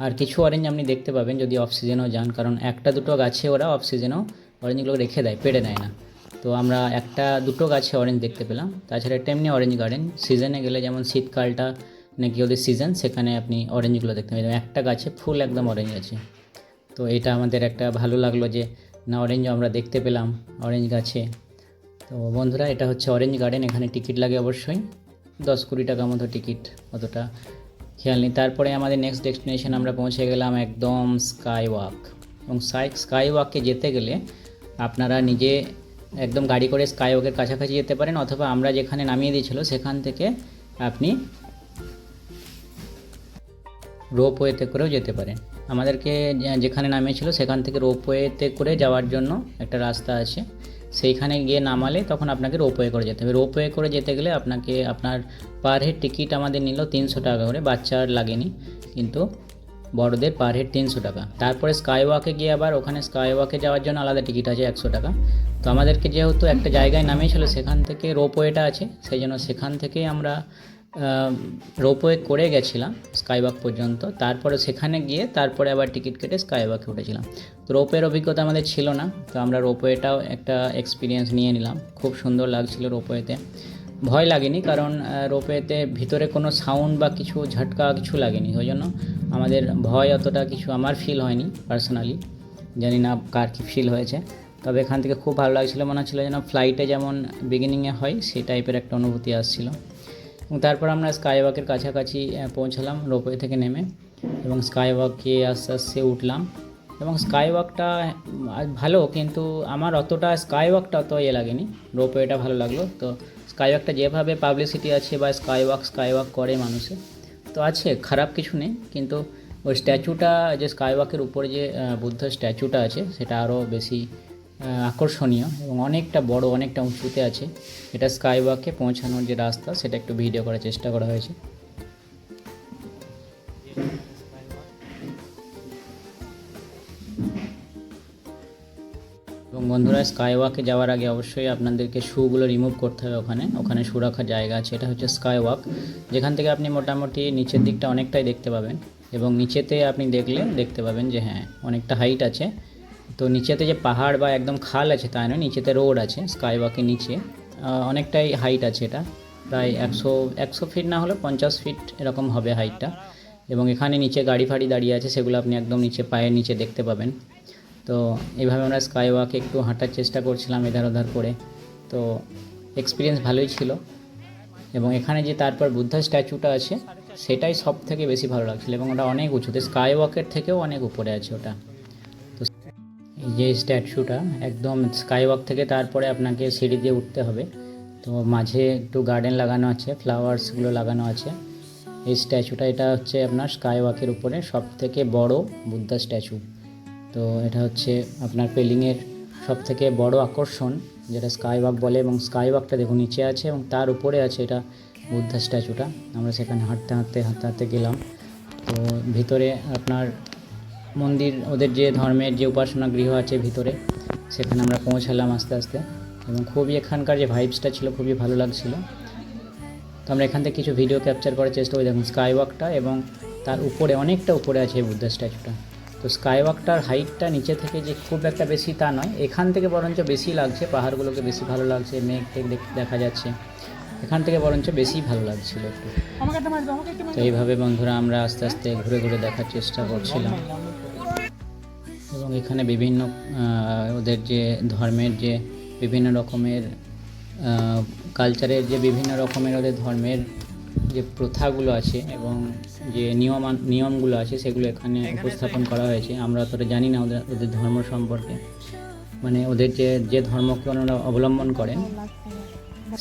আর কিছু অরেঞ্জ আপনি দেখতে পাবেন যদি অফ সিজনেও যান, কারণ একটা দুটো গাছে ওরা অফ সিজনেও অরেঞ্জগুলো রেখে দেয়, পেড়ে নেয় না। তো আমরা একটা দুটো গাছে অরেঞ্জ দেখতে পেলাম। তাছাড়া এটা এমনি অরেঞ্জ গার্ডেন, সিজনে গেলে যেমন শীতকালটা নাকি ওদের সিজন, সেখানে আপনি অরেঞ্জগুলো দেখতে পাবেন। একটা গাছে ফুল একদম অরেঞ্জ আছে। তো এটা আমাদের একটা ভালো লাগলো যে না, অরেঞ্জও আমরা দেখতে পেলাম অরেঞ্জ গাছে। তো বন্ধুরা, এটা হচ্ছে অরেঞ্জ গার্ডেন। এখানে টিকিট লাগে অবশ্যই 10-20 টাকা মতো টিকিট, অতটা খেয়াল নেই। তারপরে আমাদের নেক্সট ডেস্টিনেশন আমরা পৌঁছে গেলাম একদম স্কাই ওয়াক। এবং স্কাই ওয়াকে যেতে গেলে আপনারা নিজে একদম গাড়ি করে স্কাই ওয়াকের কাছাকাছি যেতে পারেন, অথবা আমরা যেখানে নামিয়ে দিয়েছিল সেখান থেকে আপনি রোপওয়েতে করেও যেতে পারেন। আমাদেরকে যেখানে নামিয়েছিল সেখান থেকে রোপওয়েতে করে যাওয়ার জন্য একটা রাস্তা আছে, সেইখানে গিয়ে নামালে তখন আপনাকে রোপওয়ে করে যেতে হবে। রোপওয়ে করে যেতে গেলে আপনাকে আপনার পার হেড টিকিট আমাদের নিল 300 টাকা করে, বাচ্চার লাগেনি, কিন্তু বড়দের পার হেড 300 টাকা। তারপরে স্কাই ওয়াকে গিয়ে আবার ওখানে স্কাই ওয়াকে যাওয়ার জন্য আলাদা টিকিট আছে 100 টাকা। তো আমাদেরকে যেহেতু একটা জায়গায় নামিয়েছিল সেখান থেকে রোপওয়েটা আছে, সেই জন্য সেখান থেকেই আমরা রোপওয়ে করে গেছিলাম স্কাই ওয়াক পর্যন্ত। তারপরে সেখানে গিয়ে তারপরে আবার টিকিট কেটে স্কাই ওয়াকে উঠেছিলাম। তো রোপওয়ের অভিজ্ঞতা আমাদের ছিল না, তো আমরা রোপওয়েটাও একটা এক্সপিরিয়েন্স নিয়ে নিলাম। খুব সুন্দর লাগছিল রোপওয়েতে, ভয় লাগেনি, কারণ রোপওয়েতে ভিতরে কোনো সাউন্ড বা কিছু ঝটকা কিছু লাগেনি, ওই জন্য আমাদের ভয় অতটা কিছু আমার ফিল হয়নি পার্সোনালি। জানি না কার কী ফিল হয়েছে, তবে এখান থেকে খুব ভালো লাগছিলো। মনে হচ্ছিলো যেন ফ্লাইটে যেমন বিগিনিংয়ে হয় সেই টাইপের একটা অনুভূতি আসছিলো। এবং তারপর আমরা স্কাই ওয়াকের কাছাকাছি পৌঁছালাম রোপওয়ে থেকে নেমে, এবং স্কাই ওয়াকে আস্তে আস্তে উঠলাম। এবং স্কাই ওয়াকটা ভালো, কিন্তু আমার অতটা স্কাই ওয়াকটা অত লাগেনি, রোপওয়েটা ভালো লাগলো। তো স্কাই ওয়াকটা যেভাবে পাবলিসিটি আছে বা স্কাই ওয়াক করে মানুষে, তো আছে, খারাপ কিছু নেই। কিন্তু ওই স্ট্যাচুটা, যে স্কাই ওয়াকের উপরে যে বুদ্ধ স্ট্যাচুটা আছে, সেটা আরও বেশি আকর্ষণীয় এবং অনেকটা বড়, অনেকটা উঁচুতে আছে। এটা স্কাই ওয়াকে পৌঁছানোর যে রাস্তা, সেটা একটু ভিডিও করার চেষ্টা করা হয়েছে। এবং বন্ধুরা, স্কাই ওয়াকে যাওয়ার আগে অবশ্যই আপনাদেরকে শ্যুগুলো রিমুভ করতে হবে। ওখানে শ্যু রাখার জায়গা আছে। এটা হচ্ছে স্কাই ওয়াক, যেখান থেকে আপনি মোটামুটি নিচের দিকটা অনেকটাই দেখতে পাবেন। এবং নিচেতে আপনি দেখতে পাবেন যে হ্যাঁ, অনেকটা হাইট আছে। তো নিচেতে যে পাহাড় বা একদম খাল আছে তাই নয়, নিচেতে রোড আছে। স্কাই ওয়াকের নিচে অনেকটাই হাইট আছে, এটা প্রায় 100 ফিট না হলে 50 ফিট এরকম হবে হাইটটা। এবং এখানে নিচে গাড়ি ফাড়ি দাঁড়িয়ে আছে, সেগুলো আপনি একদম নিচে পায়ের নিচে দেখতে পাবেন। তো এইভাবে আমরা স্কাই ওয়াকে একটু হাঁটার চেষ্টা করছিলাম এধার ওধার করে। তো এক্সপিরিয়েন্স ভালোই ছিল। এবং এখানে যে তারপর বুদ্ধা স্ট্যাচুটা আছে, সেটাই সব থেকে বেশি ভালো লাগছিলো। এবং ওটা অনেক উঁচুতে, স্কাই ওয়াকের থেকেও অনেক উপরে আছে ওটা। তো এই যে স্ট্যাচুটা একদম স্কাই ওয়াক থেকে তারপরে আপনাকে সিঁড়ি দিয়ে উঠতে হবে। তো মাঝে একটু গার্ডেন লাগানো আছে, ফ্লাওয়ার্সগুলো লাগানো আছে। এই স্ট্যাচুটা, এটা হচ্ছে আপনার স্কাই ওয়াকের উপরে সব থেকে বড় বুদ্ধা স্ট্যাচু। তো এটা হচ্ছে আপনার পেলিংয়ের সব থেকে বড় আকর্ষণ, যেটা স্কাই ওয়াক বলে। এবং স্কাই ওয়াকটা দেখুন নিচে আছে এবং তার উপরে আছে এটা বুদ্ধা স্ট্যাচুটা। আমরা সেখানে হাঁটতে গেলাম। তো ভিতরে আপনার মন্দির, ওদের যে ধর্মের যে উপাসনা গৃহ আছে ভিতরে, সেখানে আমরা পৌঁছালাম আস্তে আস্তে। এবং খুবই এখানকার যে ভাইবসটা ছিল খুবই ভালো লাগছিল। তো আমরা এখান থেকে কিছু ভিডিও ক্যাপচার করার চেষ্টা করি। দেখুন স্কাই ওয়াকটা, এবং তার উপরে অনেকটা উপরে আছে এই বুদ্ধা স্ট্যাচুটা। তো স্কাই ওয়াকটার হাইটটা নিচে থেকে যে খুব একটা বেশি তা নয়, এখান থেকে বরঞ্চ বেশি লাগছে, পাহাড়গুলোকে বেশি ভালো লাগছে, মেঘ দেখা যাচ্ছে, এখান থেকে বরঞ্চ বেশি ভালো লাগছিল একটু। তো এইভাবে বন্ধুরা আমরা আস্তে আস্তে ঘুরে ঘুরে দেখার চেষ্টা করছিলাম। এবং এখানে বিভিন্ন ওদের যে ধর্মের যে বিভিন্ন রকমের কালচারের যে বিভিন্ন রকমের ওদের ধর্মের যে প্রথাগুলো আছে এবং যে নিয়মগুলো আছে, সেগুলো এখানে উপস্থাপন করা হয়েছে। আমরা অতটা জানি না ওদের ধর্ম সম্পর্কে, মানে ওদের যে ধর্মকে ওনারা অবলম্বন করেন,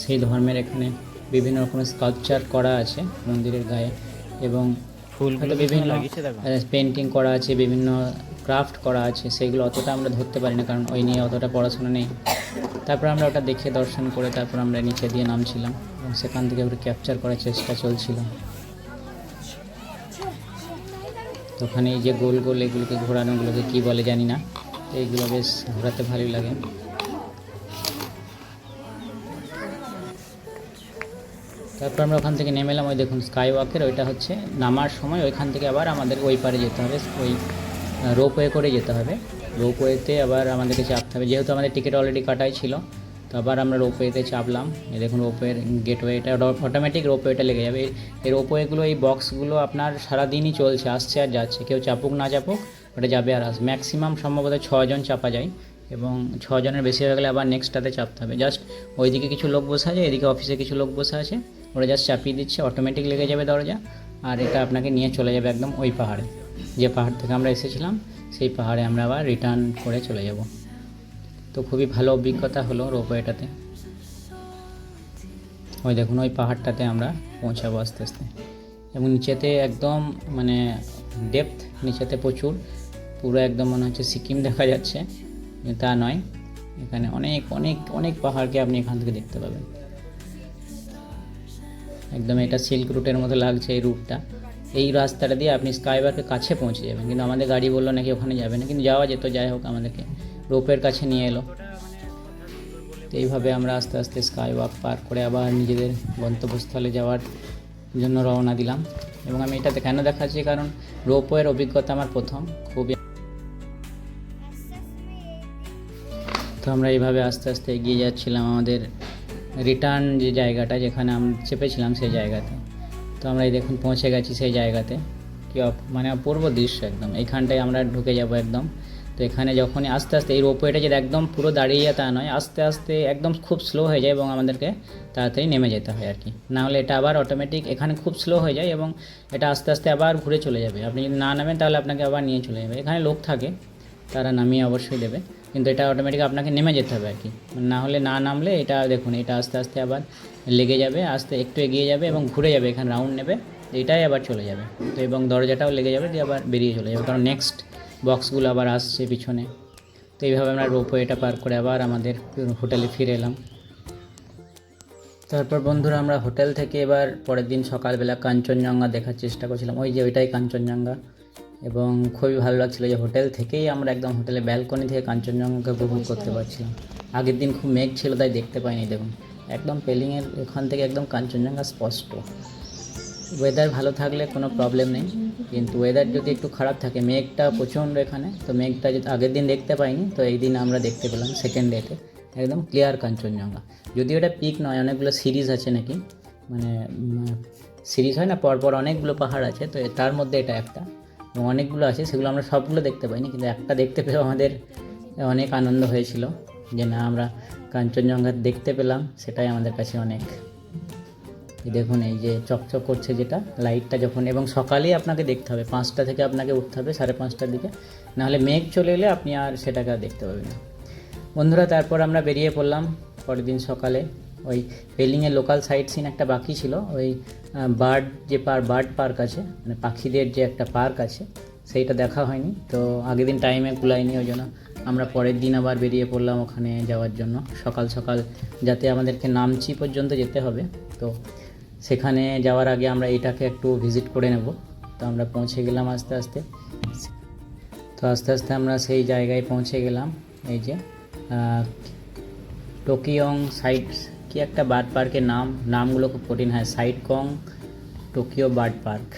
সেই ধর্মের এখানে বিভিন্ন রকমের স্কাল্পচার করা আছে মন্দিরের গায়ে। এবং বিভিন্ন পেন্টিং করা আছে, বিভিন্ন ক্রাফট করা আছে, সেগুলো অতটা আমরা ধরতে পারি না, কারণ ওই নিয়ে অতটা পড়াশোনা নেই। তারপর আমরা ওটা দেখে দর্শন করে তারপর আমরা নিচে দিয়ে নামছিলাম, এবং সেখান থেকে ওটা ক্যাপচার করার চেষ্টা চলছিল। তো ওখানে এই যে গোল গোল এগুলোকে ঘোরানোগুলোকে কী বলে জানি না, এইগুলো বেশ ঘোরাতে ভালোই লাগে। তারপর আমরা ওখান থেকে নেমে এলাম। ওই দেখুন স্কাই ওয়াকের ওইটা হচ্ছে নামার সময়, ওইখান থেকে আবার আমাদের ওই পারে যেতে হবে, ওই রোপওয়ে করে যেতে হবে। রোপওয়েতে আবার আমাদেরকে চাপতে হবে, যেহেতু আমাদের টিকিট অলরেডি কাটাই ছিল। তো আবার আমরা রোপওয়েতে চাপলাম। এই দেখুন রোপওয়ের গেটওয়েটা অটোমেটিক রোপওয়েটা লেগে যাবে। এই রোপওয়েগুলো, এই বক্সগুলো আপনার সারাদিনই চলছে, আসছে আর যাচ্ছে, কেউ চাপুক না চাপুক ওটা যাবে আর আসবে। ম্যাক্সিমাম সম্ভবত 6 জন চাপা যায়, এবং 6 জনের বেশি হয়ে গেলে আবার নেক্সটটাতে চাপতে হবে। জাস্ট ওইদিকে কিছু লোক বসে আছে, এদিকে অফিসে কিছু লোক বসে আছে, ওরা জাস্ট চাপিয়ে দিচ্ছে, অটোমেটিক লেগে যাবে দরজা। আর এটা আপনাকে নিয়ে চলে যাবে একদম ওই পাহাড়ে, যে পাহাড় থেকে আমরা এসেছিলাম সেই পাহাড়ে আমরা আবার রিটার্ন করে চলে যাব। তো খুবই ভালো অভিজ্ঞতা হলো রোপওয়েটাতে। ওই দেখুন ওই পাহাড়টাতে আমরা পৌঁছাবো আস্তে আস্তে, এবং নিচেতে একদম মানে ডেপথ নিচেতে প্রচুর, পুরো একদম মনে হচ্ছে সিকিম দেখা যাচ্ছে, তা নয়, এখানে অনেক অনেক অনেক পাহাড়কে আপনি এখান থেকে দেখতে পাবেন। একদম এটা সিল্ক রুটের মতো লাগছে এই রুটটা। এই রাস্তাটা দিয়ে আপনি স্কাইওয়াকের কাছে পৌঁছে যাবেন, কিন্তু আমাদের গাড়ি বললো নাকি ওখানে যাবে না, কিন্তু যাওয়া যেত। যাই হোক, আমাদেরকে রোপের কাছে নিয়ে এলো। তো এইভাবে আমরা আস্তে আস্তে স্কাইওয়াক পার করে আবার নিজেদের গন্তব্যস্থলে যাওয়ার জন্য রওনা দিলাম। এবং আমি এটাতে কেন দেখাচ্ছি, কারণ রোপওয়ের অভিজ্ঞতা আমার প্রথম, খুবই। তো আমরা এইভাবে আস্তে আস্তে এগিয়ে যাচ্ছিলাম আমাদের রিটার্ন যে জায়গাটা, যেখানে আমরা চেপেছিলাম সেই জায়গাতে। তো আমরা এই দেখুন পৌঁছে গেছি সেই জায়গাতে। কি মানে অপূর্ব দৃশ্য একদম। এইখানটায় আমরা ঢুকে যাব একদম। তো এখানে যখনই আস্তে আস্তে এই রোপওয়েটা যে একদম পুরো দাঁড়িয়ে যায় তা নয়, আস্তে আস্তে একদম খুব স্লো হয়ে যায়, এবং আমাদেরকে তাড়াতাড়ি নেমে যেতে হয় আর কি। নাহলে এটা আবার অটোমেটিক এখানে খুব স্লো হয়ে যায়, এবং এটা আস্তে আস্তে আবার ঘুরে চলে যাবে। আপনি যদি না নামেন তাহলে আপনাকে আবার নিয়ে চলে যাবে। এখানে লোক থাকে, তারা নামিয়ে অবশ্যই দেবে, কিন্তু এটা অটোমেটিক আপনাকে নেমে যেতে হবে আর কি। না হলে না নামলে এটা দেখুন, এটা আস্তে আস্তে আবার লেগে যাবে, আস্তে একটু এগিয়ে যাবে এবং ঘুরে যাবে, এখানে রাউন্ড নেবে, এটাই আবার চলে যাবে। তো এবং দরজাটাও লেগে যাবে, দিয়ে আবার বেরিয়ে চলে যাবে, কারণ নেক্সট বক্সগুলো আবার আসছে পিছনে। তো এইভাবে আমরা রোপওয়েটা পার করে আবার আমাদের হোটেলে ফিরে এলাম। তারপর বন্ধুরা আমরা হোটেল থেকে এবার পরের দিন সকালবেলা কাঞ্চনজঙ্ঘা দেখার চেষ্টা করছিলাম। ওই যে ওইটাই কাঞ্চনজঙ্ঘা, এবং খুবই ভালো লাগছিলো যে হোটেল থেকেই আমরা একদম হোটেলের ব্যালকনি থেকে কাঞ্চনজঙ্ঘাকে উপভোগ করতে পারছিলাম। আগের দিন খুব মেঘ ছিল, তাই দেখতে পাইনি। দেখুন একদম পেলিংয়ের এখান থেকে একদম কাঞ্চনজঙ্ঘা স্পষ্ট। ওয়েদার ভালো থাকলে কোনো প্রবলেম নেই, কিন্তু ওয়েদার যদি একটু খারাপ থাকে, মেঘটা প্রচণ্ড এখানে, তো মেঘটা যদি আগের দিন দেখতে পাইনি, তো এই দিন আমরা দেখতে পেলাম সেকেন্ড ডেতে একদম ক্লিয়ার কাঞ্চনজঙ্ঘা। যদিও এটা পিক নয়, অনেকগুলো সিরিজ আছে নাকি, মানে সিরিজ হয় না, পরপর অনেকগুলো পাহাড় আছে, তো তার মধ্যে এটা একটা, এবং অনেকগুলো আছে, সেগুলো আমরা সবগুলো দেখতে পাইনি, কিন্তু একটা দেখতে পেয়েও আমাদের অনেক আনন্দ হয়েছিল যে না, আমরা কাঞ্চনজঙ্ঘা দেখতে পেলাম, সেটাই আমাদের কাছে অনেক। দেখুন এই যে চকচক করছে যেটা লাইটটা যখন, এবং সকালেই আপনাকে দেখতে হবে, 5টা থেকে আপনাকে উঠতে হবে 5:30টার দিকে, নাহলে মেঘ চলে এলে আপনি আর সেটাকে দেখতে পাবেন না। বন্ধুরা তারপর আমরা বেরিয়ে পড়লাম পরের দিন সকালে। ওই পেলিংয়ের লোকাল সাইট সিন একটা বাকি ছিল, ওই বার্ড পার্ক আছে, মানে পাখিদের যে একটা পার্ক আছে, সেইটা দেখা হয়নি। তো আগের দিন টাইমে কুলাইনি, ওই জন্য আমরা পরের দিন আবার বেরিয়ে পড়লাম ওখানে যাওয়ার জন্য সকাল সকাল, যাতে আমাদেরকে নামচি পর্যন্ত যেতে হবে। তো সেখানে যাওয়ার আগে আমরা এটাকে একটু ভিজিট করে নেব। তো আমরা পৌঁছে গেলাম আস্তে আস্তে। তো আস্তে আস্তে আমরা সেই জায়গায় পৌঁছে গেলাম। এই যে টোকিয়ং সাইড কি একটা বার্ড পার্কের নামগুলো খুব কঠিন, হয় সাইডকং টোকিও বার্ড পার্ক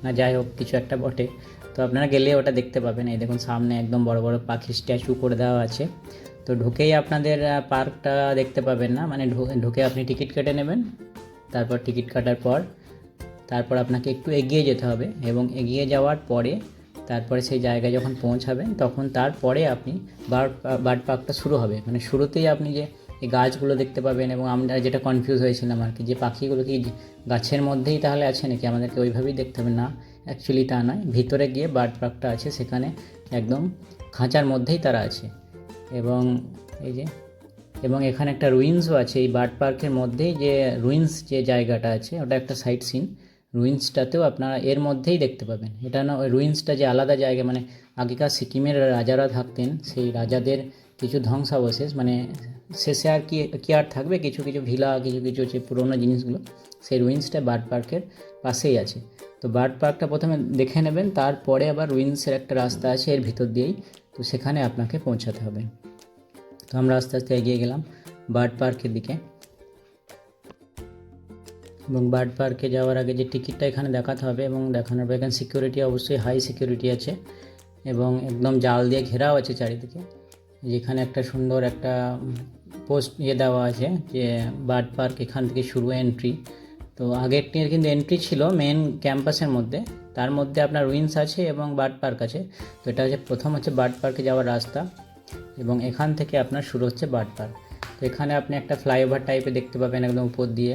না, যাই হোক কিছু একটা বটে। তো আপনারা গেলে ওটা দেখতে পাবেন। এই দেখুন সামনে একদম বড় বড় পাখি স্ট্যাচু করে দেওয়া আছে। তো ঢুকেই আপনাদের পার্কটা দেখতে পাবেন না, মানে ঢুকে আপনি টিকিট কেটে নেবেন। তারপর টিকিট কাটার পর তারপর আপনাকে একটু এগিয়ে যেতে হবে, এবং এগিয়ে যাওয়ার পরে তারপরে সেই জায়গায় যখন পৌঁছাবেন, তখন তারপরে আপনি বার্ড পার্কটা শুরু হবে। মানে শুরুতেই আপনি যে এই গাছগুলো দেখতে পাবেন, এবং আমরা যেটা কনফিউজ হয়েছিলাম আর কি, যে পাখিগুলো কি গাছের মধ্যেই তাহলে আছে নাকি, আমাদেরকে ওইভাবেই দেখতে হবে না, অ্যাকচুয়ালি তা নয়। ভিতরে গিয়ে বার্ড পার্কটা আছে, সেখানে একদম খাঁচার মধ্যেই তারা আছে। এবং এই যে, এবং এখানে একটা রুইন্সও আছে এই বার্ড পার্কের মধ্যেই, যে রুইন্স যে জায়গাটা আছে ওটা একটা সাইট সিন। রুইন্সটাতেও আপনারা এর মধ্যেই দেখতে পাবেন। এটা না, ওই রুইন্সটা যে আলাদা জায়গা, মানে আগেকার সিকিমের রাজারা থাকতেন, সেই রাজাদের কিছু ধ্বংসাবশেষ, মানে শেষে আর কি আর থাকবে, কিছু কিছু ভিলা, কিছু কিছু যে পুরোনো জিনিসগুলো, সেই রুইন্সটা বার্ড পার্কের পাশেই আছে। তো বার্ড পার্কটা প্রথমে দেখে নেবেন, তারপরে আবার রুইন্সের একটা রাস্তা আছে এর ভিতর দিয়েই, তো সেখানে আপনাকে পৌঁছাতে হবে। তো আমরা আস্তে আস্তে এগিয়ে গেলাম বার্ড পার্কের দিকে। এবং বার্ড পার্কে যাওয়ার আগে যে টিকিটটা এখানে দেখাতে হবে, এবং দেখানোর পর এখানে সিকিউরিটি অবশ্যই হাই সিকিউরিটি আছে, এবং একদম জাল দিয়ে ঘেরাও আছে চারিদিকে। যেখানে একটা সুন্দর একটা পোস্ট দেওয়া আছে যে বার্ড পার্ক এখান থেকে শুরু এন্ট্রি। তো আগেরটির কিন্তু এন্ট্রি ছিল মেন ক্যাম্পাসের মধ্যে, তার মধ্যে আপনার রুইন্স আছে এবং বার্ড পার্ক আছে। তো এটা হচ্ছে প্রথম হচ্ছে বার্ড পার্কে যাওয়ার রাস্তা, এবং এখান থেকে আপনার শুরু হচ্ছে বার্ড পার্ক। তো এখানে আপনি একটা ফ্লাইওভার টাইপে দেখতে পাবেন একদম উপর দিয়ে।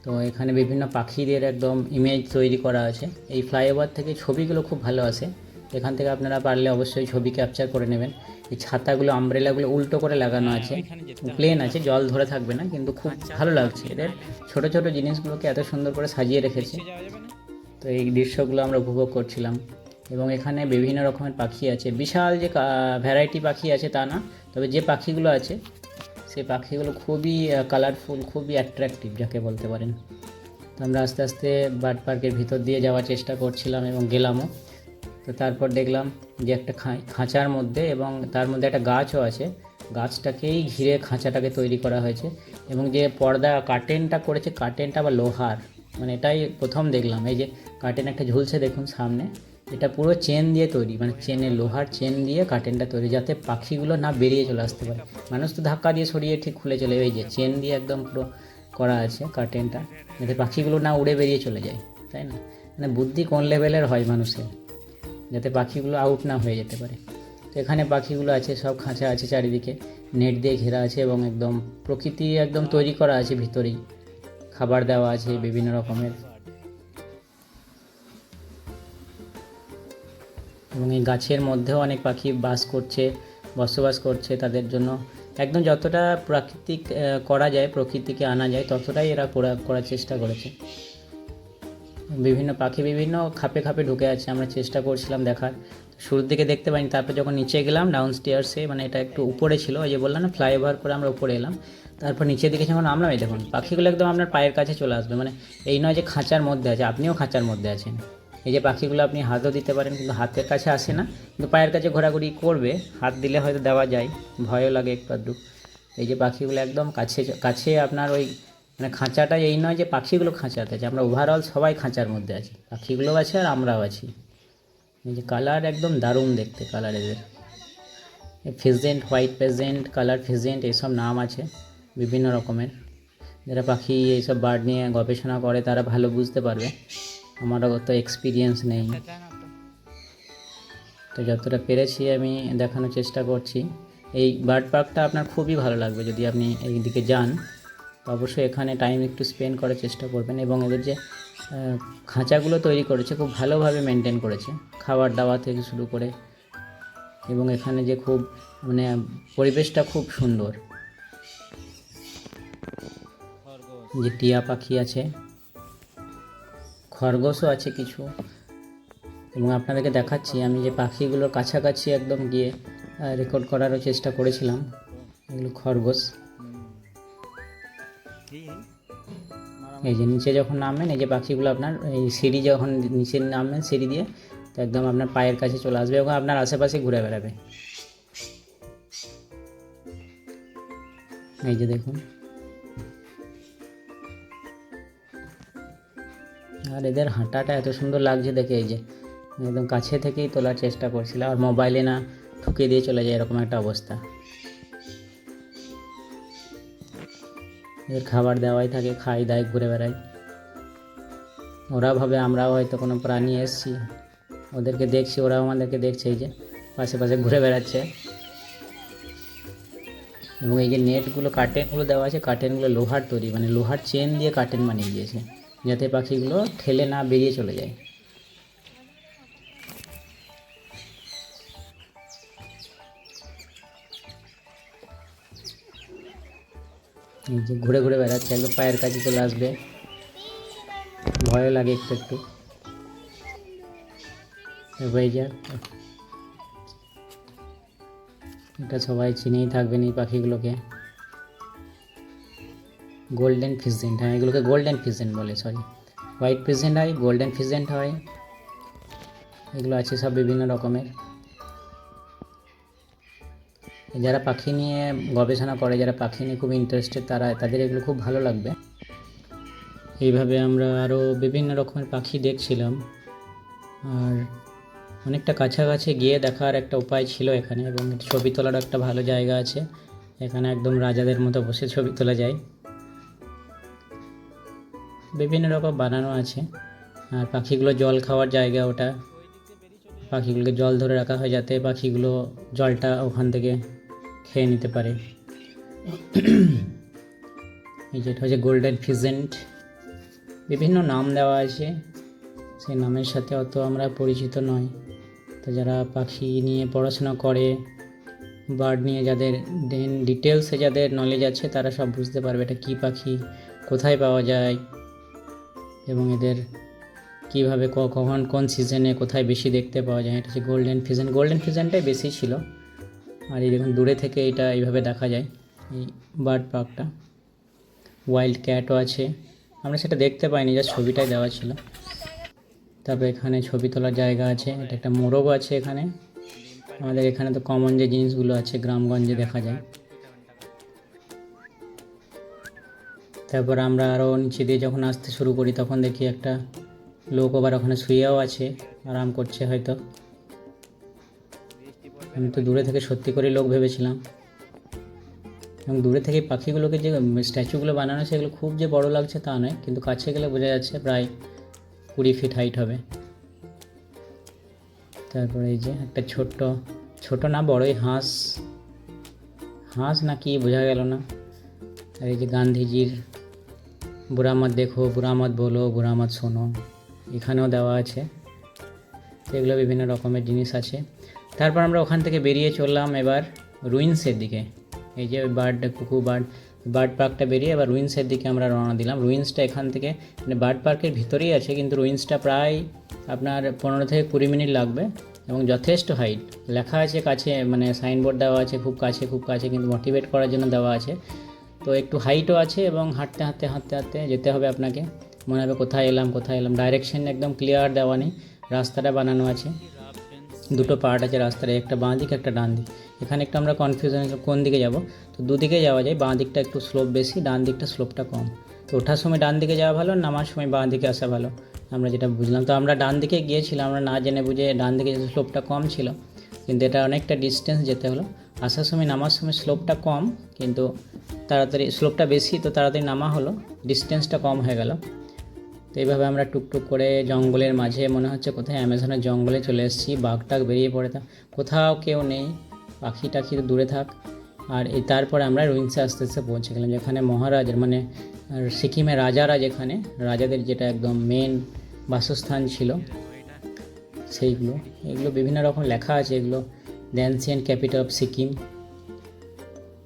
তো এখানে বিভিন্ন পাখিদের একদম ইমেজ তৈরি করা আছে। এই ফ্লাইওভার থেকে ছবিগুলো খুব ভালো আসে। এখান থেকে আপনারা পারলে অবশ্যই ছবি ক্যাপচার করে নেবেন। এই ছাতাগুলো আমব্রেলাগুলো উল্টো করে লাগানো আছে, প্লেন আছে, জল ধরে থাকবে না, কিন্তু খুব ভালো লাগছে। এদের ছোট ছোট জিনিসগুলোকে এত সুন্দর করে সাজিয়ে রেখেছে। তো এই দৃশ্যগুলো আমরা উপভোগ করছিলাম। এবং এখানে বিভিন্ন রকমের পাখি আছে, বিশাল যে ভ্যারাইটি পাখি আছে তা না, তবে যে পাখিগুলো আছে সেই পাখিগুলো খুবই কালারফুল, খুবই অ্যাট্রাকটিভ যাকে বলতে পারেন। তো আমরা আস্তে আস্তে বার্ড পার্কের ভিতর দিয়ে যাওয়ার চেষ্টা করছিলাম এবং গেলামও। তো তারপর দেখলাম যে একটা খাঁচার মধ্যে, এবং তার মধ্যে একটা গাছও আছে, গাছটাকেই ঘিরে খাঁচাটাকে তৈরি করা হয়েছে। এবং যে পর্দা কার্টেনটা করেছে, কার্টেনটা আবার লোহার, মানে এটাই প্রথম দেখলাম। এই যে কার্টেন একটা ঝুলছে দেখুন সামনে, এটা পুরো চেন দিয়ে তৈরি, মানে চেনের লোহার চেন দিয়ে কার্টেনটা তৈরি, যাতে পাখিগুলো না বেরিয়ে চলে আসতে পারে। মানুষ তো ধাক্কা দিয়ে সরিয়ে ঠিক খুলে চলে, এই যে চেন দিয়ে একদম পুরো করা আছে কার্টেনটা, যাতে পাখিগুলো না উড়ে বেরিয়ে চলে যায়, তাই না? মানে বুদ্ধি কোন লেভেলের হয় মানুষের, যাতে পাখিগুলো আউট না হয়ে যেতে পারে। তো এখানে পাখিগুলো আছে, সব খাঁচা আছে, চারিদিকে নেট দিয়ে ঘেরা আছে, এবং একদম প্রকৃতি একদম তৈরি করা আছে ভিতরেই, খাবার দেওয়া আছে বিভিন্ন রকমের। এবং এই গাছের মধ্যেও অনেক পাখি বসবাস করছে। তাদের জন্য একদম যতটা প্রাকৃতিক করা যায়, প্রকৃতিকে আনা যায়, ততটাই এরা করার চেষ্টা করেছে। বিভিন্ন পাখি বিভিন্ন খাপে খাপে ঢুকে আছে, আমরা চেষ্টা করছিলাম দেখার। শুরুর দিকে দেখতে পাইনি, তারপর যখন নিচে গেলাম ডাউন স্টেয়ার্সে, মানে এটা একটু উপরে ছিল, ওই যে বললাম না ফ্লাইওভার করে আমরা উপরে এলাম, তারপর নিচের দিকে যখন নামলাম, এই দেখুন পাখিগুলো একদম আপনার পায়ের কাছে চলে আসবে। মানে এই নয় যে খাঁচার মধ্যে আছে, আপনিও খাঁচার মধ্যে আছেন। এই যে পাখিগুলো আপনি হাতও দিতে পারেন, কিন্তু হাতের কাছে আসে না, কিন্তু পায়ের কাছে ঘোরাঘুরি করবে, হাত দিলে হয়তো দেওয়া যায়, ভয়ও লাগে একটু আধটু। এই যে পাখিগুলো একদম কাছে কাছে আপনার ওই, মানে খাঁচাটা এই নয় যে পাখিগুলো খাঁচাতে আছে, আমরা ওভারঅল সবাই খাঁচার মধ্যে আছি, পাখিগুলো আছে আর আমরাও আছি। এই যে কালার একদম দারুণ দেখতে কালার এদের, ফিজেন্ট, হোয়াইট পেজেন্ট, কালার ফিজেন্ট, এইসব নাম আছে বিভিন্ন রকমের। যারা পাখি এইসব বার্ড নিয়ে গবেষণা করে তারা ভালো বুঝতে পারবে, আমারও অত এক্সপিরিয়েন্স নেই। তো যতটা পেরেছি আমি দেখানোর চেষ্টা করছি। এই বার্ড পার্কটা আপনার খুবই ভালো লাগবে যদি আপনি এই দিকে যান, তো অবশ্যই এখানে টাইম একটু স্পেন্ড করার চেষ্টা করবেন। এবং এদের যে খাঁচাগুলো তৈরি করেছে খুব ভালোভাবে মেনটেন করেছে, খাবার দাওয়া থেকে শুরু করে। এবং এখানে যে খুব মানে পরিবেশটা খুব সুন্দর, যে টিয়া পাখি আছে, খরগোশও আছে কিছু। এবং আপনাদেরকে দেখাচ্ছি আমি যে পাখিগুলোর কাছাকাছি একদম গিয়ে রেকর্ড করারও চেষ্টা করেছিলাম। এগুলো খরগোশ। এই যে নিচে যখন নামবেন, এই যে পাখিগুলো আপনার এই সিঁড়ি যখন নিচে নামবেন সিঁড়ি দিয়ে, তো একদম আপনার পায়ের কাছে চলে আসবে এবং আপনার আশেপাশে ঘুরে বেড়াবে। এই যে দেখুন, আর এদের হাঁটাটা এত সুন্দর লাগছে দেখে, এই যে একদম কাছে থেকেই তোলার চেষ্টা করছিলাম, আর মোবাইলে না ঠুকে দিয়ে চলে যায় এরকম একটা অবস্থা। এদের খাবার দেওয়াই থাকে, খাই দায় ঘুরে বেড়ায়। ওরা ভাবে আমরাও হয়তো কোনো প্রাণী এসেছি, ওদেরকে দেখছি, ওরাও আমাদেরকে দেখছে, এই যে পাশে পাশে ঘুরে বেড়াচ্ছে। এবং এই যে নেটগুলো, কার্টেনগুলো দেওয়া আছে, কার্টেনগুলো লোহার তৈরি, মানে লোহার চেন দিয়ে কার্টেন বানিয়ে দিয়েছে, যাতে পাখিগুলো ঠেলে না বেরিয়ে চলে যায়। এই যে ঘুরে ঘুরে বেড়াচ্ছে, একদম পায়ের কাছে চলে আসবে, ভয় লাগে একটু একটু। এই যে এটা সবাই চিনেই থাকবেন এই পাখিগুলোকে, গোল্ডেন ফিজেন্ট। হ্যাঁ, এগুলোকে গোল্ডেন ফিজেন্ট বলে, সরি, হোয়াইট ফিজেন্ট হয়, গোল্ডেন ফিজেন্ট হয়, এগুলো আছে সব বিভিন্ন রকমের। যারা পাখি নিয়ে গবেষণা করে, যারা পাখি নিয়ে খুব ইন্টারেস্টেড, তাদের এগুলো খুব ভালো লাগবে। এইভাবে আমরা আরও বিভিন্ন রকমের পাখি দেখছিলাম। আর অনেকটা কাছাকাছি গিয়ে দেখার একটা উপায় ছিল এখানে, এবং ছবি তোলার একটা ভালো জায়গা আছে এখানে, একদম রাজাদের মতো বসে ছবি তোলা যায়। বিভিন্ন রকম বানানো আছে। আর পাখিগুলো জল খাওয়ার জায়গা ওটা, পাখিগুলোকে জল ধরে রাখা হয় যাতে পাখিগুলো জলটা ওখান থেকে খেয়ে নিতে পারে। এই যেটা হচ্ছে গোল্ডেন ফিজেন্ট, বিভিন্ন নাম দেওয়া আছে, সেই নামের সাথে অত আমরা পরিচিত নই। তো যারা পাখি নিয়ে পড়াশোনা করে, বার্ড নিয়ে যাদের ডিটেলসে যাদের নলেজ আছে, তারা সব বুঝতে পারবে এটা কী পাখি, কোথায় পাওয়া যায়, এবং এদের কীভাবে কখন কোন সিজনে কোথায় বেশি দেখতে পাওয়া যায়। এটা হচ্ছে গোল্ডেন ফিজেন্ট। গোল্ডেন ফিজেন্টটাই বেশি ছিল। আর এই দেখুন দূরে থেকে এটা এইভাবে দেখা যায়, এই বার্ড পার্কটা। ওয়াইল্ড ক্যাটও আছে, আমরা সেটা দেখতে পাইনি, যা ছবিটাই দেওয়া ছিল। তারপরে এখানে ছবি তোলার জায়গা আছে, এটা একটা মোরগ আছে এখানে। আমাদের এখানে তো কমন যে জিনিসগুলো আছে গ্রামগঞ্জে দেখা যায়। তারপর আমরা আরও নিচে দিয়ে যখন আসতে শুরু করি তখন দেখি একটা লোক আবার ওখানে শুয়েও আছে, আরাম করছে হয়তো। আমি তো দূরে থেকে সত্যি করে লোক ভেবেছিলাম। এবং দূরে থেকে পাখিগুলোকে যে স্ট্যাচুগুলো বানানো সেগুলো খুব যে বড় লাগছে তা নয়, কিন্তু কাছে গেলে বোঝা যাচ্ছে প্রায় 20 ফিট হাইট হবে। তারপরে এই যে একটা ছোট না বড়ই হাঁস না কি বোঝা গেল না। আর এই যে গান্ধীজির বুড়া মত দেখো, বুড়া মত বলো, বুড়া মত শোনো, এখানেও দেওয়া আছে। এগুলো বিভিন্ন রকমের জিনিস আছে। তারপর আমরা ওখান থেকে বেরিয়ে চললাম এবার রুইন্সের দিকে। এই যে ওই বার্ড পার্কটা বেরিয়ে এবার রুইন্সের দিকে আমরা রওনা দিলাম। রুইন্সটা এখান থেকে মানে বার্ড পার্কের ভিতরেই আছে, কিন্তু রুইন্সটা প্রায় আপনার 15 থেকে 20 মিনিট লাগবে, এবং যথেষ্ট হাইট। লেখা আছে কাছে, মানে সাইনবোর্ড দেওয়া আছে খুব কাছে, কিন্তু মোটিভেট করার জন্য দেওয়া আছে। তো একটু হাইটও আছে, এবং হাঁটতে যেতে হবে আপনাকে। মনে হবে কোথায় এলাম। ডাইরেকশন একদম ক্লিয়ার দেওয়া নেই। রাস্তাটা বানানো আছে, দুটো পার্ট আছে রাস্তার, একটা বাঁ দিক একটা ডান দিক। এখানে একটু আমরা কনফিউশন কোন দিকে যাব। তো দুদিকে যাওয়া যায়, বাঁ দিকটা একটু স্লোপ বেশি, ডান দিকটা স্লোপটা কম। তো ওঠার সময় ডান দিকে যাওয়া ভালো, নামার সময় বাঁ দিকে আসা ভালো, আমরা যেটা বুঝলাম। তো আমরা ডান দিকে গিয়েছিলাম, আমরা না জেনে বুঝে ডান দিকে যে স্লোপটা কম ছিল, কিন্তু এটা অনেকটা ডিস্টেন্স যেতে হলো। আসার সময় নামার সময় স্লোপটা কম, কিন্তু তাড়াতাড়ি স্লোপটা বেশি, তো তাড়াতাড়ি নামা হলো, ডিস্টেন্সটা কম হয়ে গেল। তো এইভাবে আমরা টুকটুক করে জঙ্গলের মাঝে, মনে হচ্ছে কোথায় অ্যামাজনের জঙ্গলে চলে এসেছি। বাঘটাক বেরিয়ে পড়ে, কোথাও কেউ নেই, পাখি টাখি তো দূরে থাক। আর তারপরে আমরা রুইন্সে আস্তে পৌঁছে গেলাম, যেখানে মহারাজার মানে সিকিমের রাজারা, যেখানে রাজাদের যেটা একদম মেন বাসস্থান ছিল এগুলো বিভিন্ন রকম লেখা আছে, এগুলো the ancient capital of Sikkim.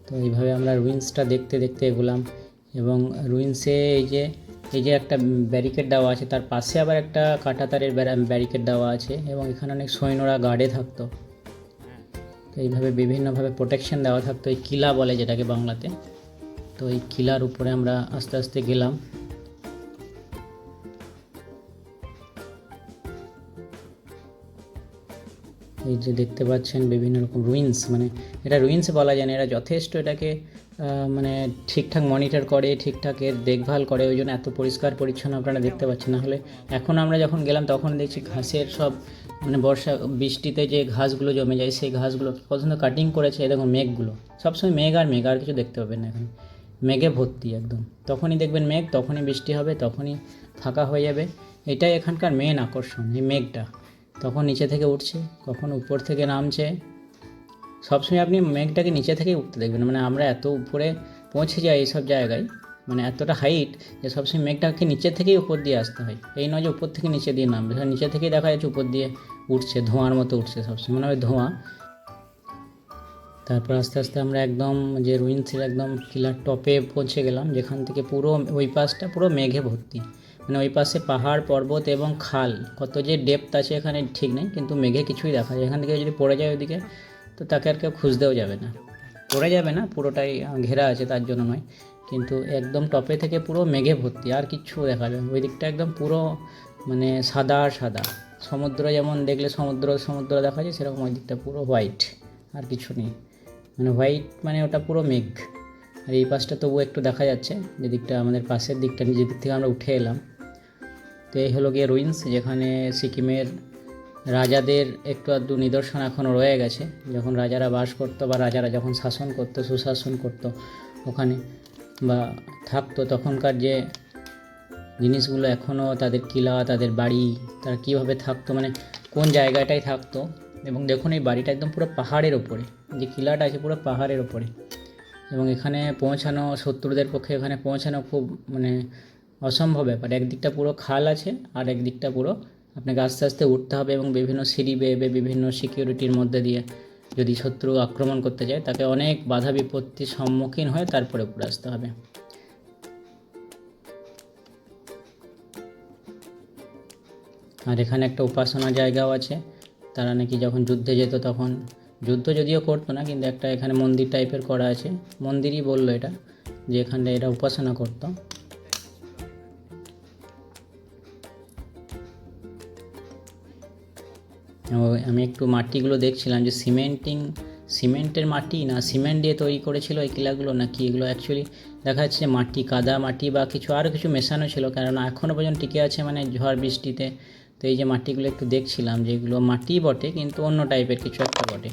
তো এইভাবে আমরা রুইন্সটা দেখতে এগোলাম। এবং রুইন্সে এই যে একটা ব্যারিকেড দেওয়া আছে, তার পাশে আবার একটা কাঁটাতারের ব্যারিকেড দেওয়া আছে, এবং এখানে অনেক সৈন্যরা গার্ডে থাকতো। তো এইভাবে বিভিন্নভাবে প্রোটেকশন দেওয়া থাকতো, এই কিলা বলে যেটাকে বাংলাতে। তো এই কিলার উপরে আমরা আস্তে গেলাম। এই যে দেখতে পাচ্ছেন বিভিন্ন রকম রুইন্স, মানে এটা রুইন্স বলা যায় না, এরা যথেষ্ট এটাকে মানে ঠিকঠাক মনিটর করে, ঠিকঠাক এর দেখভাল করে, ওই জন্য এত পরিষ্কার পরিচ্ছন্ন আপনারা দেখতে পাচ্ছেন। না হলে এখন আমরা যখন গেলাম তখন দেখছি ঘাসের সব, মানে বৃষ্টিতে যে ঘাসগুলো জমে যায়, সেই ঘাসগুলো কত সুন্দর কাটিং করেছে। দেখুন মেঘগুলো, সবসময় মেঘ আর কিছু দেখতে পাবেন না, এখন মেঘে ভর্তি একদম। তখনই দেখবেন মেঘ, তখনই বৃষ্টি হবে, তখনই ফাঁকা হয়ে যাবে। এটাই এখানকার মেন আকর্ষণ, এই মেঘটা। তখন নিচে থেকে উঠছে, কখন উপর থেকে নামছে। সবসময় আপনি মেঘটাকে নিচে থেকেই উঠতে দেখবেন, মানে আমরা এত উপরে পৌঁছে যাই এইসব জায়গায়, মানে এতটা হাইট যে সবসময় মেঘটাকে নিচে থেকেই উপর দিয়ে আসতে হয়। এই নয় যে উপর থেকে নিচে দিয়ে নামবে, নিচে থেকেই দেখা যাচ্ছে উপর দিয়ে উঠছে, ধোঁয়ার মতো উঠছে, সবসময় মনে হয় ধোঁয়া। তারপর আস্তে আমরা একদম যে রুইন্সের একদম কিলার টপে পৌঁছে গেলাম, যেখান থেকে পুরো ওই পাশটা পুরো মেঘে ভর্তি। মানে ওই পাশে পাহাড় পর্বত এবং খাল, কত যে ডেপথ আছে এখানে ঠিক নেই, কিন্তু মেঘে কিছুই দেখা যায়। এখান থেকে যদি পড়ে যায় ওইদিকে, তো তাকে আর কেউ খুঁজতেও যাবে না, পড়ে যাবে না, পুরোটাই ঘেরা আছে তার জন্য নয়, কিন্তু একদম টপে থেকে পুরো মেঘে ভর্তি, আর কিচ্ছু দেখা যাবে। ওই দিকটা একদম পুরো মানে সাদা সমুদ্র, যেমন দেখলে সমুদ্র দেখা যায়, সেরকম ওই দিকটা পুরো হোয়াইট, আর কিছু নেই। মানে হোয়াইট মানে ওটা পুরো মেঘ। আর এই পাশটা তবুও একটু দেখা যাচ্ছে, যে দিকটা আমাদের পাশের দিকটা, নিজের দিক থেকে আমরা উঠে এলাম। তো এই হলো গিয়ে রুইন্স, যেখানে সিকিমের রাজাদের একটু আধটু নিদর্শন এখনও রয়ে গেছে, যখন রাজারা বাস করতো বা রাজারা যখন শাসন করতো, সুশাসন করতো ওখানে বা থাকতো, তখনকার যে জিনিসগুলো এখনও, তাদের কিলা, তাদের বাড়ি, তারা কীভাবে থাকতো, মানে কোন জায়গাটায় থাকতো। এবং দেখুন এই বাড়িটা একদম পুরো পাহাড়ের ওপরে, যে কিলাটা আছে পুরো পাহাড়ের ওপরে, এবং এখানে পৌঁছানো শত্রুদের পক্ষে এখানে পৌঁছানো খুব মানে অসম্ভব ব্যাপার। একদিকটা পুরো খাল আছে আর একদিকটা পুরো আপনাকে আস্তে আস্তে উঠতে হবে, এবং বিভিন্ন সিঁড়ি বেয়ে বিভিন্ন সিকিউরিটির মধ্যে দিয়ে যদি শত্রু আক্রমণ করতে যায় তাকে অনেক বাধা বিপত্তির সম্মুখীন হয়ে তারপরে উপরে আসতে হবে। আর এখানে একটা উপাসনা জায়গাও আছে, তারা নাকি যখন যুদ্ধে যেত তখন, যুদ্ধ যদিও করতো না, কিন্তু একটা এখানে মন্দির টাইপের করা আছে, মন্দিরই বললো এটা, যে এখানটা এরা উপাসনা করতো। আমি একটু মাটিগুলো দেখছিলাম যে সিমেন্টের মাটি না সিমেন্ট দিয়ে তৈরি করেছিল এই কিলাগুলো, নাকি এগুলো অ্যাকচুয়ালি দেখা যাচ্ছে মাটি, কাদা মাটি বা কিছু আরও কিছু মেশানো ছিল, কেননা এখনও পর্যন্ত টিকে আছে, মানে ঝড় বৃষ্টিতে। তো এই যে মাটিগুলো একটু দেখছিলাম যে এগুলো মাটি বটে, কিন্তু অন্য টাইপের কিছু একটা বটে,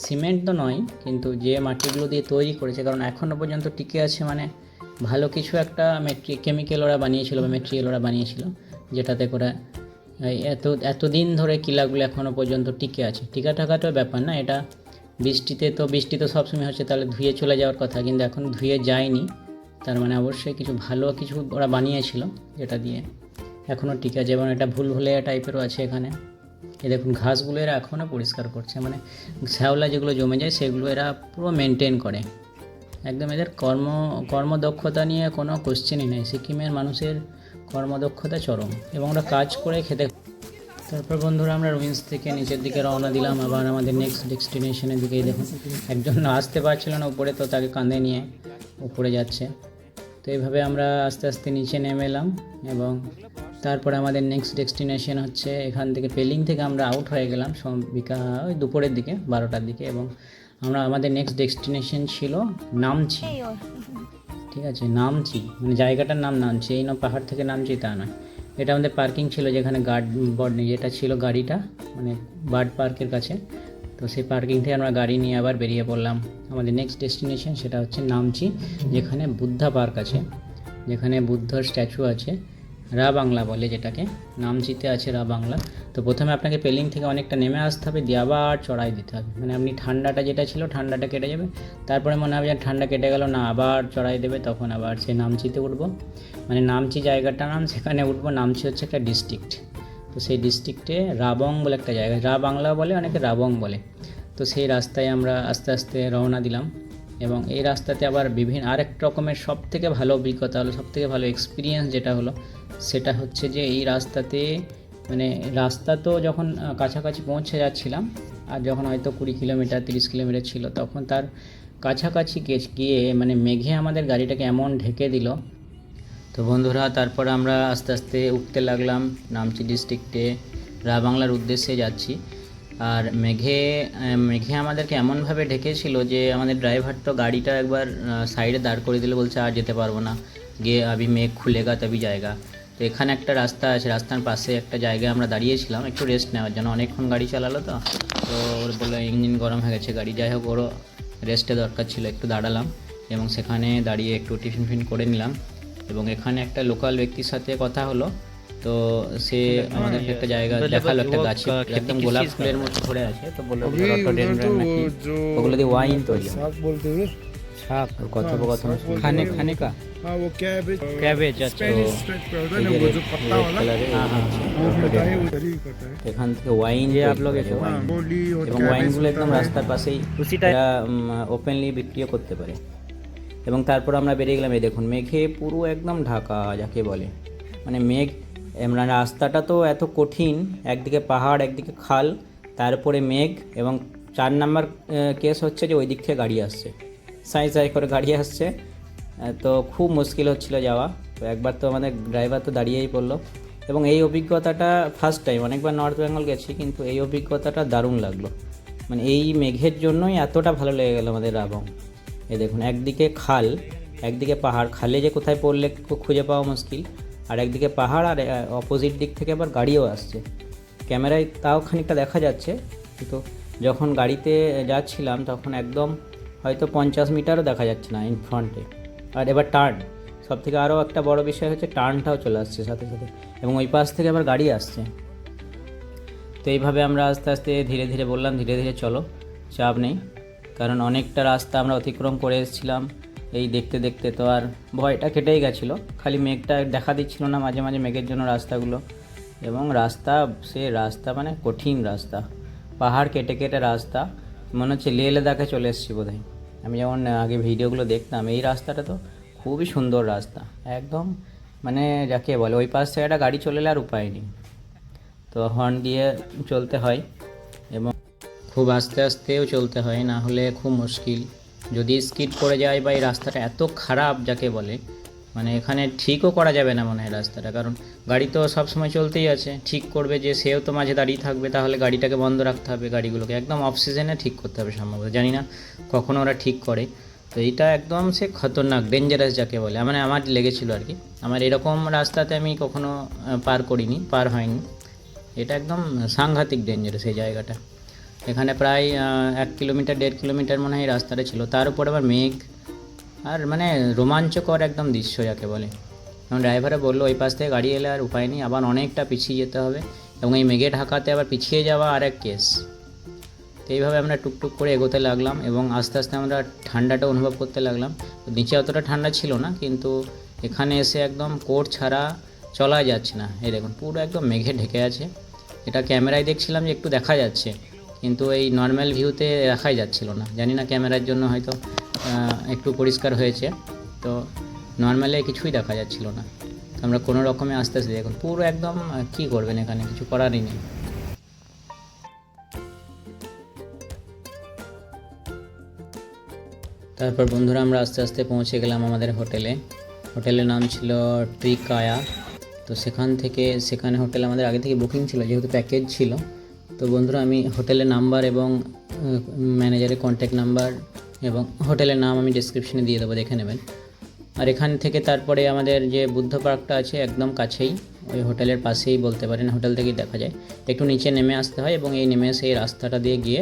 সিমেন্ট তো নয়, কিন্তু যে মাটিগুলো দিয়ে তৈরি করেছে, কারণ এখনও পর্যন্ত টিকে আছে, মানে ভালো কিছু একটা কেমিক্যাল ওরা বানিয়েছিল বা মেটেরিয়াল ওরা বানিয়েছিল, যেটাতে করে এতদিন ধরে কিলাগুলো এখনও পর্যন্ত টিকে আছে। টিকা থাকাটাও ব্যাপার না, এটা বৃষ্টি তো সবসময় হচ্ছে, তাহলে ধুয়ে চলে যাওয়ার কথা, কিন্তু এখন ধুয়ে যায়নি, তার মানে অবশ্যই কিছু ভালো কিছু ওরা বানিয়েছিল যেটা দিয়ে এখনও টিকে আছে। এবং এটা ভুলভুলাইয়া টাইপেরও আছে এখানে। এই দেখুন ঘাসগুলো এরা এখনও পরিষ্কার করছে, মানে শ্যাওলা যেগুলো জমে যায় সেগুলো এরা পুরো মেনটেন করে একদম। এদের কর্মদক্ষতা নিয়ে কোনো কোশ্চেনই নেই, সিকিমের মানুষের কর্মদক্ষতা চরম, এবং ওরা কাজ করে খেতে। তারপর বন্ধুরা আমরা রুইন্স থেকে নিচের দিকে রওনা দিলাম আবার আমাদের নেক্সট ডেস্টিনেশনের দিকেই। দেখুন একজন আসতে পারছিল না উপরে, তো তাকে কাঁধে নিয়ে উপরে যাচ্ছে। তো এইভাবে আমরা আস্তে আস্তে নিচে নেমে এলাম, এবং তারপরে আমাদের নেক্সট ডেস্টিনেশন হচ্ছে এখান থেকে পেলিং থেকে আমরা আউট হয়ে গেলাম ওই দুপুরের দিকে 12টার দিকে, এবং আমাদের নেক্সট ডেস্টিনেশন ছিল নামচি। ঠিক আছে, নামচি মানে জায়গাটার নাম নামচি, এই পাহাড় থেকে নামচি তা নয়। এটা আমাদের পার্কিং ছিল, যেখানে যেটা ছিল গাড়িটা, মানে বার্ড পার্কের কাছে। তো সেই পার্কিং থেকে আমরা গাড়ি নিয়ে আবার বেরিয়ে পড়লাম আমাদের নেক্সট ডেস্টিনেশন, সেটা হচ্ছে নামচি, যেখানে বুদ্ধা পার্ক আছে, যেখানে বুদ্ধর স্ট্যাচু আছে, রা বাংলা বলে যেটাকে, নামচিতে আছে রা বাংলা। তো প্রথমে আপনাকে পেলিং থেকে অনেকটা নেমে আসতে হবে, দিয়ে আবার চড়াই দিতে হবে, মানে আপনি ঠান্ডাটা যেটা ছিল ঠান্ডাটা কেটে যাবে, তারপরে মনে হবে যে ঠান্ডা কেটে গেল না, আবার চড়াই দেবে, তখন আবার সেই নামচিতে উঠবো, মানে নামচি জায়গাটার নাম, সেখানে উঠবো। নামচি হচ্ছে একটা ডিস্ট্রিক্ট, তো সেই ডিস্ট্রিক্টে রাবং বলে একটা জায়গা, রা বাংলা বলে, অনেকে রাবং বলে। তো সেই রাস্তায় আমরা আস্তে আস্তে রওনা দিলাম, এবং এই রাস্তাতে আবার আরেক রকমের সবথেকে ভালো অভিজ্ঞতা হলো, সবথেকে ভালো এক্সপিরিয়েন্স যেটা হলো, সেটা হচ্ছে যে এই রাস্তাতে, মানে রাস্তা তো যখন কাছাকাছি পৌঁছে যাচ্ছিলাম, আর যখন হয়তো 20 কিলোমিটার 30 কিলোমিটার ছিল, তখন তার কাছাকাছি গিয়ে মানে মেঘে আমাদের গাড়িটাকে এমন ঢেকে দিল। তো বন্ধুরা তারপর আমরা আস্তে আস্তে উঠতে লাগলাম নামচি ডিস্ট্রিক্টে, রা বাংলার উদ্দেশ্যে যাচ্ছি। আর মেঘে আমাদেরকে এমনভাবে ঢেকেছিল যে আমাদের ড্রাইভার তো গাড়িটা একবার সাইডে দাঁড় করে দিলে, বলছে আর যেতে পারবো না, গিয়ে আবি মেঘ খুলেগা তবে জায়গা। তো এখানে একটা রাস্তা আছে, রাস্তার পাশে একটা জায়গায় আমরা দাঁড়িয়েছিলাম একটু রেস্ট নেওয়ার জন্য, অনেকক্ষণ গাড়ি চালালো তো ওর বললো ইঞ্জিন গরম হয়ে গেছে গাড়ি, যাই হোক ওরও রেস্টের দরকার ছিল, একটু দাঁড়ালাম, এবং সেখানে দাঁড়িয়ে একটু টিফিন করে নিলাম। এবং এখানে একটা লোকাল ব্যক্তির সাথে কথা হলো, তো সে আমাদেরকে একটা জায়গা দেখালো, একটা গাছে একদম গোলাপ ফুলের মতো ধরে আছে, তো বললো রটোডেনড্রন নাকি, ওগুলো দিয়ে ওয়াইন তৈরি হয়। শাক और কথোপকথন खाने का हाँ वो कैबेज कैबेज अच्छा स्पेनिश पाउडर है वो जो पत्ता वाला उधर ही करता है। এখান থেকে ওয়াইন যে आप लोग हाँ वो ली और এবং ওয়াইনগুলো একদম রাস্তার পাশেই এরা ওপেনলি বিক্রিও করতে পারে। এবং তারপর আমরা বেরিয়ে গেলাম, এই দেখুন মেঘে পুরো একদম ঢাকা যাকে বলে, মানে মেঘ, রাস্তাটা তো এত কঠিন, একদিকে পাহাড় একদিকে খাল, তারপরে মেঘ, এবং 4 নাম্বার কেস হচ্ছে যে ওই দিক থেকে গাড়ি আসছে, সাই করে গাড়ি আসছে, তো খুব মুশকিল হচ্ছিল যাওয়া। তো একবার তো আমাদের ড্রাইভার তো দাঁড়িয়েই পড়লো, এবং এই অভিজ্ঞতাটা ফার্স্ট টাইম, অনেকবার নর্থ বেঙ্গল গেছি কিন্তু এই অভিজ্ঞতাটা দারুণ লাগলো, মানে এই মেঘের জন্যই এতটা ভালো লেগে গেলো আমাদের রাবং। এই দেখুন একদিকে খাল একদিকে পাহাড়, খালে যে কোথায় পড়লে খুঁজে পাওয়া মুশকিল, আর একদিকে পাহাড়, আর অপোজিট দিক থেকে আবার গাড়িও আসছে, ক্যামেরায় তাও খানিকটা দেখা যাচ্ছে, কিন্তু যখন গাড়িতে যাচ্ছিলাম তখন একদম হয়তো 50 মিটারও দেখা যাচ্ছে না ইন ফ্রন্টে। আর এবার টার্ন, সব থেকে আরও একটা বড় বিষয় হচ্ছে টার্নটাও চলে আসছে সাথে সাথে, এবং ওই পাশ থেকে আবার গাড়ি আসছে। তো এইভাবে আমরা আস্তে আস্তে ধীরে ধীরে বললাম ধীরে ধীরে চলো, চাপ নেই, কারণ অনেকটা রাস্তা আমরা অতিক্রম করে এসেছিলাম। এই দেখতে দেখতে তো আর ভয়টা কেটেই গেছিলো, খালি মেঘটা দেখা দিচ্ছিল না মাঝে মাঝে মেঘের জন্য রাস্তাগুলো। এবং রাস্তা মানে কঠিন রাস্তা, পাহাড় কেটে কেটে রাস্তা, মনে হচ্ছে লেহ লাদাখে চলে এসেছি বোধহয়। আমি যেমন আগে ভিডিওগুলো দেখতাম, এই রাস্তাটা তো খুবই সুন্দর রাস্তা একদম, মানে যাকে বলে ওই পাশ থেকে একটা গাড়ি চলে এলে আর উপায় নেই, তো হর্ন দিয়ে চলতে হয় এবং খুব আস্তে আস্তেও চলতে হয়, না হলে খুব মুশকিল। যদি স্কিড করে যায় বা এই রাস্তাটা এত খারাপ যাকে বলে, মানে এখানে ঠিকও করা যাবে না মনে হয় রাস্তাটা, কারণ গাড়ি তো সব সময় চলতেই আছে, ঠিক করবে যে সেও তো মাঝে দাঁড়িয়ে থাকবে, তাহলে গাড়িটাকে বন্ধ রাখতে হবে, গাড়িগুলোকে একদম অফ সিজনে ঠিক করতে হবে সম্ভবত, জানি না কখনো ওরা ঠিক করে। তো এইটা একদম সে খতরনাক ডেঞ্জারাস যাকে বলে, মানে আমার লেগেছিলো আর কি। আমার এরকম রাস্তাতে আমি কখনো পার হয়নি, এটা একদম সাংঘাতিক ডেঞ্জারাস এই জায়গাটা। এখানে প্রায় 1 কিলোমিটার 1.5 কিলোমিটার মনে হয় এই রাস্তাটা ছিল, তার উপর আবার মেঘ, আর মানে রোমাঞ্চকর একদম দৃশ্য যাকে বলে। এবং ড্রাইভারে বললো ওই পাশ থেকে গাড়ি এলে আর উপায় নেই, আবার অনেকটা পিছিয়ে যেতে হবে, এবং এই মেঘে ঢাকাতে আবার পিছিয়ে যাওয়া আর এক কেস। তো এইভাবে আমরা টুকটুক করে এগোতে লাগলাম, এবং আস্তে আস্তে আমরা ঠান্ডাটা অনুভব করতে লাগলাম। নিচে অতটা ঠান্ডা ছিল না, কিন্তু এখানে এসে একদম কোট ছাড়া চলা যাচ্ছে না। এই দেখুন পুরো একদম মেঘে ঢেকে আছে, এটা ক্যামেরায় দেখছিলাম যে একটু দেখা যাচ্ছে, কিন্তু এই নর্মাল ভিউতে দেখাই যাচ্ছিল না, জানি না ক্যামেরার জন্য হয়তো একটু পরিষ্কার হয়েছে, তো নর্মালে কিছুই দেখা যাচ্ছিল না। আমরা কোনো রকমে আস্তে আস্তে দেখুন পুরো একদম কী করবেন, এখানে কিছু করারই নেই। তারপর বন্ধুরা আমরা আস্তে আস্তে পৌঁছে গেলাম আমাদের হোটেলের নাম ছিল ট্রিকায়া। তো সেখানে হোটেল আমাদের আগে থেকে বুকিং ছিল, যেহেতু প্যাকেজ ছিল। তো বন্ধুরা আমি হোটেলের নাম্বার এবং ম্যানেজারের কন্ট্যাক্ট নাম্বার এবং হোটেলের নাম আমি ডেসক্রিপশনে দিয়ে দেবো, দেখে নেবেন। আর এখান থেকে তারপরে আমাদের যে বুদ্ধ পার্কটা আছে একদম কাছেই, ওই হোটেলের পাশেই বলতে পারেন, হোটেল থেকেই দেখা যায়। একটু নিচে নেমে আসতে হয়, এবং এই নেমে এসে এই রাস্তাটা দিয়ে গিয়ে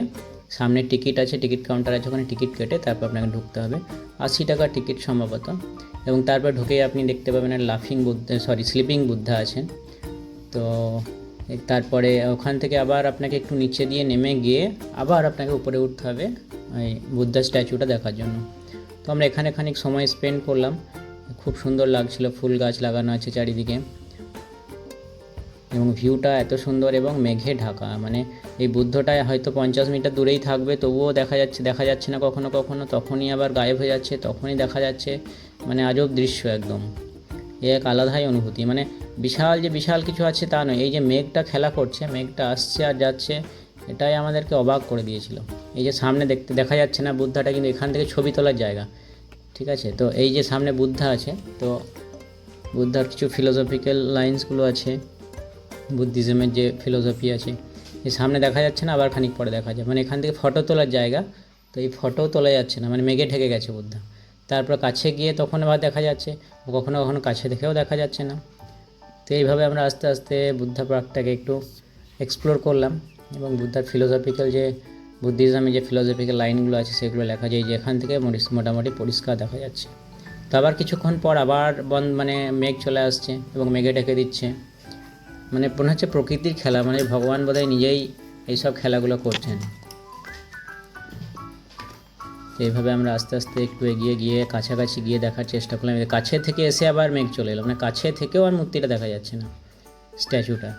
সামনে টিকিট আছে, টিকিট কাউন্টার আছে, ওখানে টিকিট কেটে তারপর আপনাকে ঢুকতে হবে। 80 টাকা টিকিট সম্ভবত। এবং তারপর ঢুকেই আপনি দেখতে পাবেন স্লিপিং বুদ্ধা আছেন। তো তারপরে ওখান থেকে আবার আপনাকে একটু নিচে দিয়ে নেমে গিয়ে আবার আপনাকে উপরে উঠতে হবে ওই বুদ্ধা স্ট্যাচুটা দেখার জন্য। তো আমরা এখানে খানিক সময় স্পেন্ড করলাম, খুব সুন্দর লাগছিল, ফুল গাছ লাগানো আছে চারিদিকে, এবং ভিউটা এত সুন্দর এবং মেঘে ঢাকা, মানে এই বুদ্ধটায় হয়তো 50 মিটার দূরেই থাকবে, তবুও দেখা যাচ্ছে না কখনো কখনো, তখনই আবার গায়েব হয়ে যাচ্ছে, তখনই দেখা যাচ্ছে, মানে আজব দৃশ্য একদম। এক আলাদাই অনুভূতি, মানে বিশাল কিছু আছে তা নয়, এই যে মেঘটা খেলা করছে, মেঘটা আসছে আর যাচ্ছে, এটাই আমাদেরকে অবাক করে দিয়েছিল। এই যে সামনে দেখা যাচ্ছে না বুদ্ধাটা, কিন্তু এখান থেকে ছবি তোলার জায়গা, ঠিক আছে। তো এই যে সামনে বুদ্ধা আছে, তো বুদ্ধার কিছু ফিলোসফিক্যাল লাইন্সগুলো আছে, বুদ্ধিজমের যে ফিলোসফি আছে, এই সামনে দেখা যাচ্ছে না, আবার খানিক পরে দেখা যায়, মানে এখান থেকে ফটো তোলার জায়গা, তো এই ফটোও তোলা যাচ্ছে না, মানে মেঘে ঢেকে গেছে বুদ্ধা। তারপর কাছে গিয়ে তখন আবার দেখা যাচ্ছে, কখনো কখনো কাছে দেখেও দেখা যাচ্ছে না। তো এইভাবে আমরা আস্তে আস্তে বুদ্ধা পার্কটাকে একটু এক্সপ্লোর করলাম, এবং বুদ্ধার বুদ্ধিজমে যে ফিলোসফিক্যাল লাইনগুলো আছে সেগুলো লেখা যায়, যে এখান থেকে মোটামুটি পরিষ্কার দেখা যাচ্ছে। তো আবার কিছুক্ষণ পর আবার মেঘ চলে আসছে এবং মেঘে ঢেকে দিচ্ছে, মানে মনে হচ্ছে প্রকৃতির খেলা, মানে ভগবান বোধহয় নিজেই এইসব খেলাগুলো করছেন। তো এইভাবে আমরা আস্তে আস্তে একটু এগিয়ে গিয়ে কাছাকাছি গিয়ে দেখার চেষ্টা করলাম, কাছে থেকে এসে আবার মেঘ চলে এলো, মানে কাছে থেকেও আর মূর্তিটা দেখা যাচ্ছে না, স্ট্যাচুটা।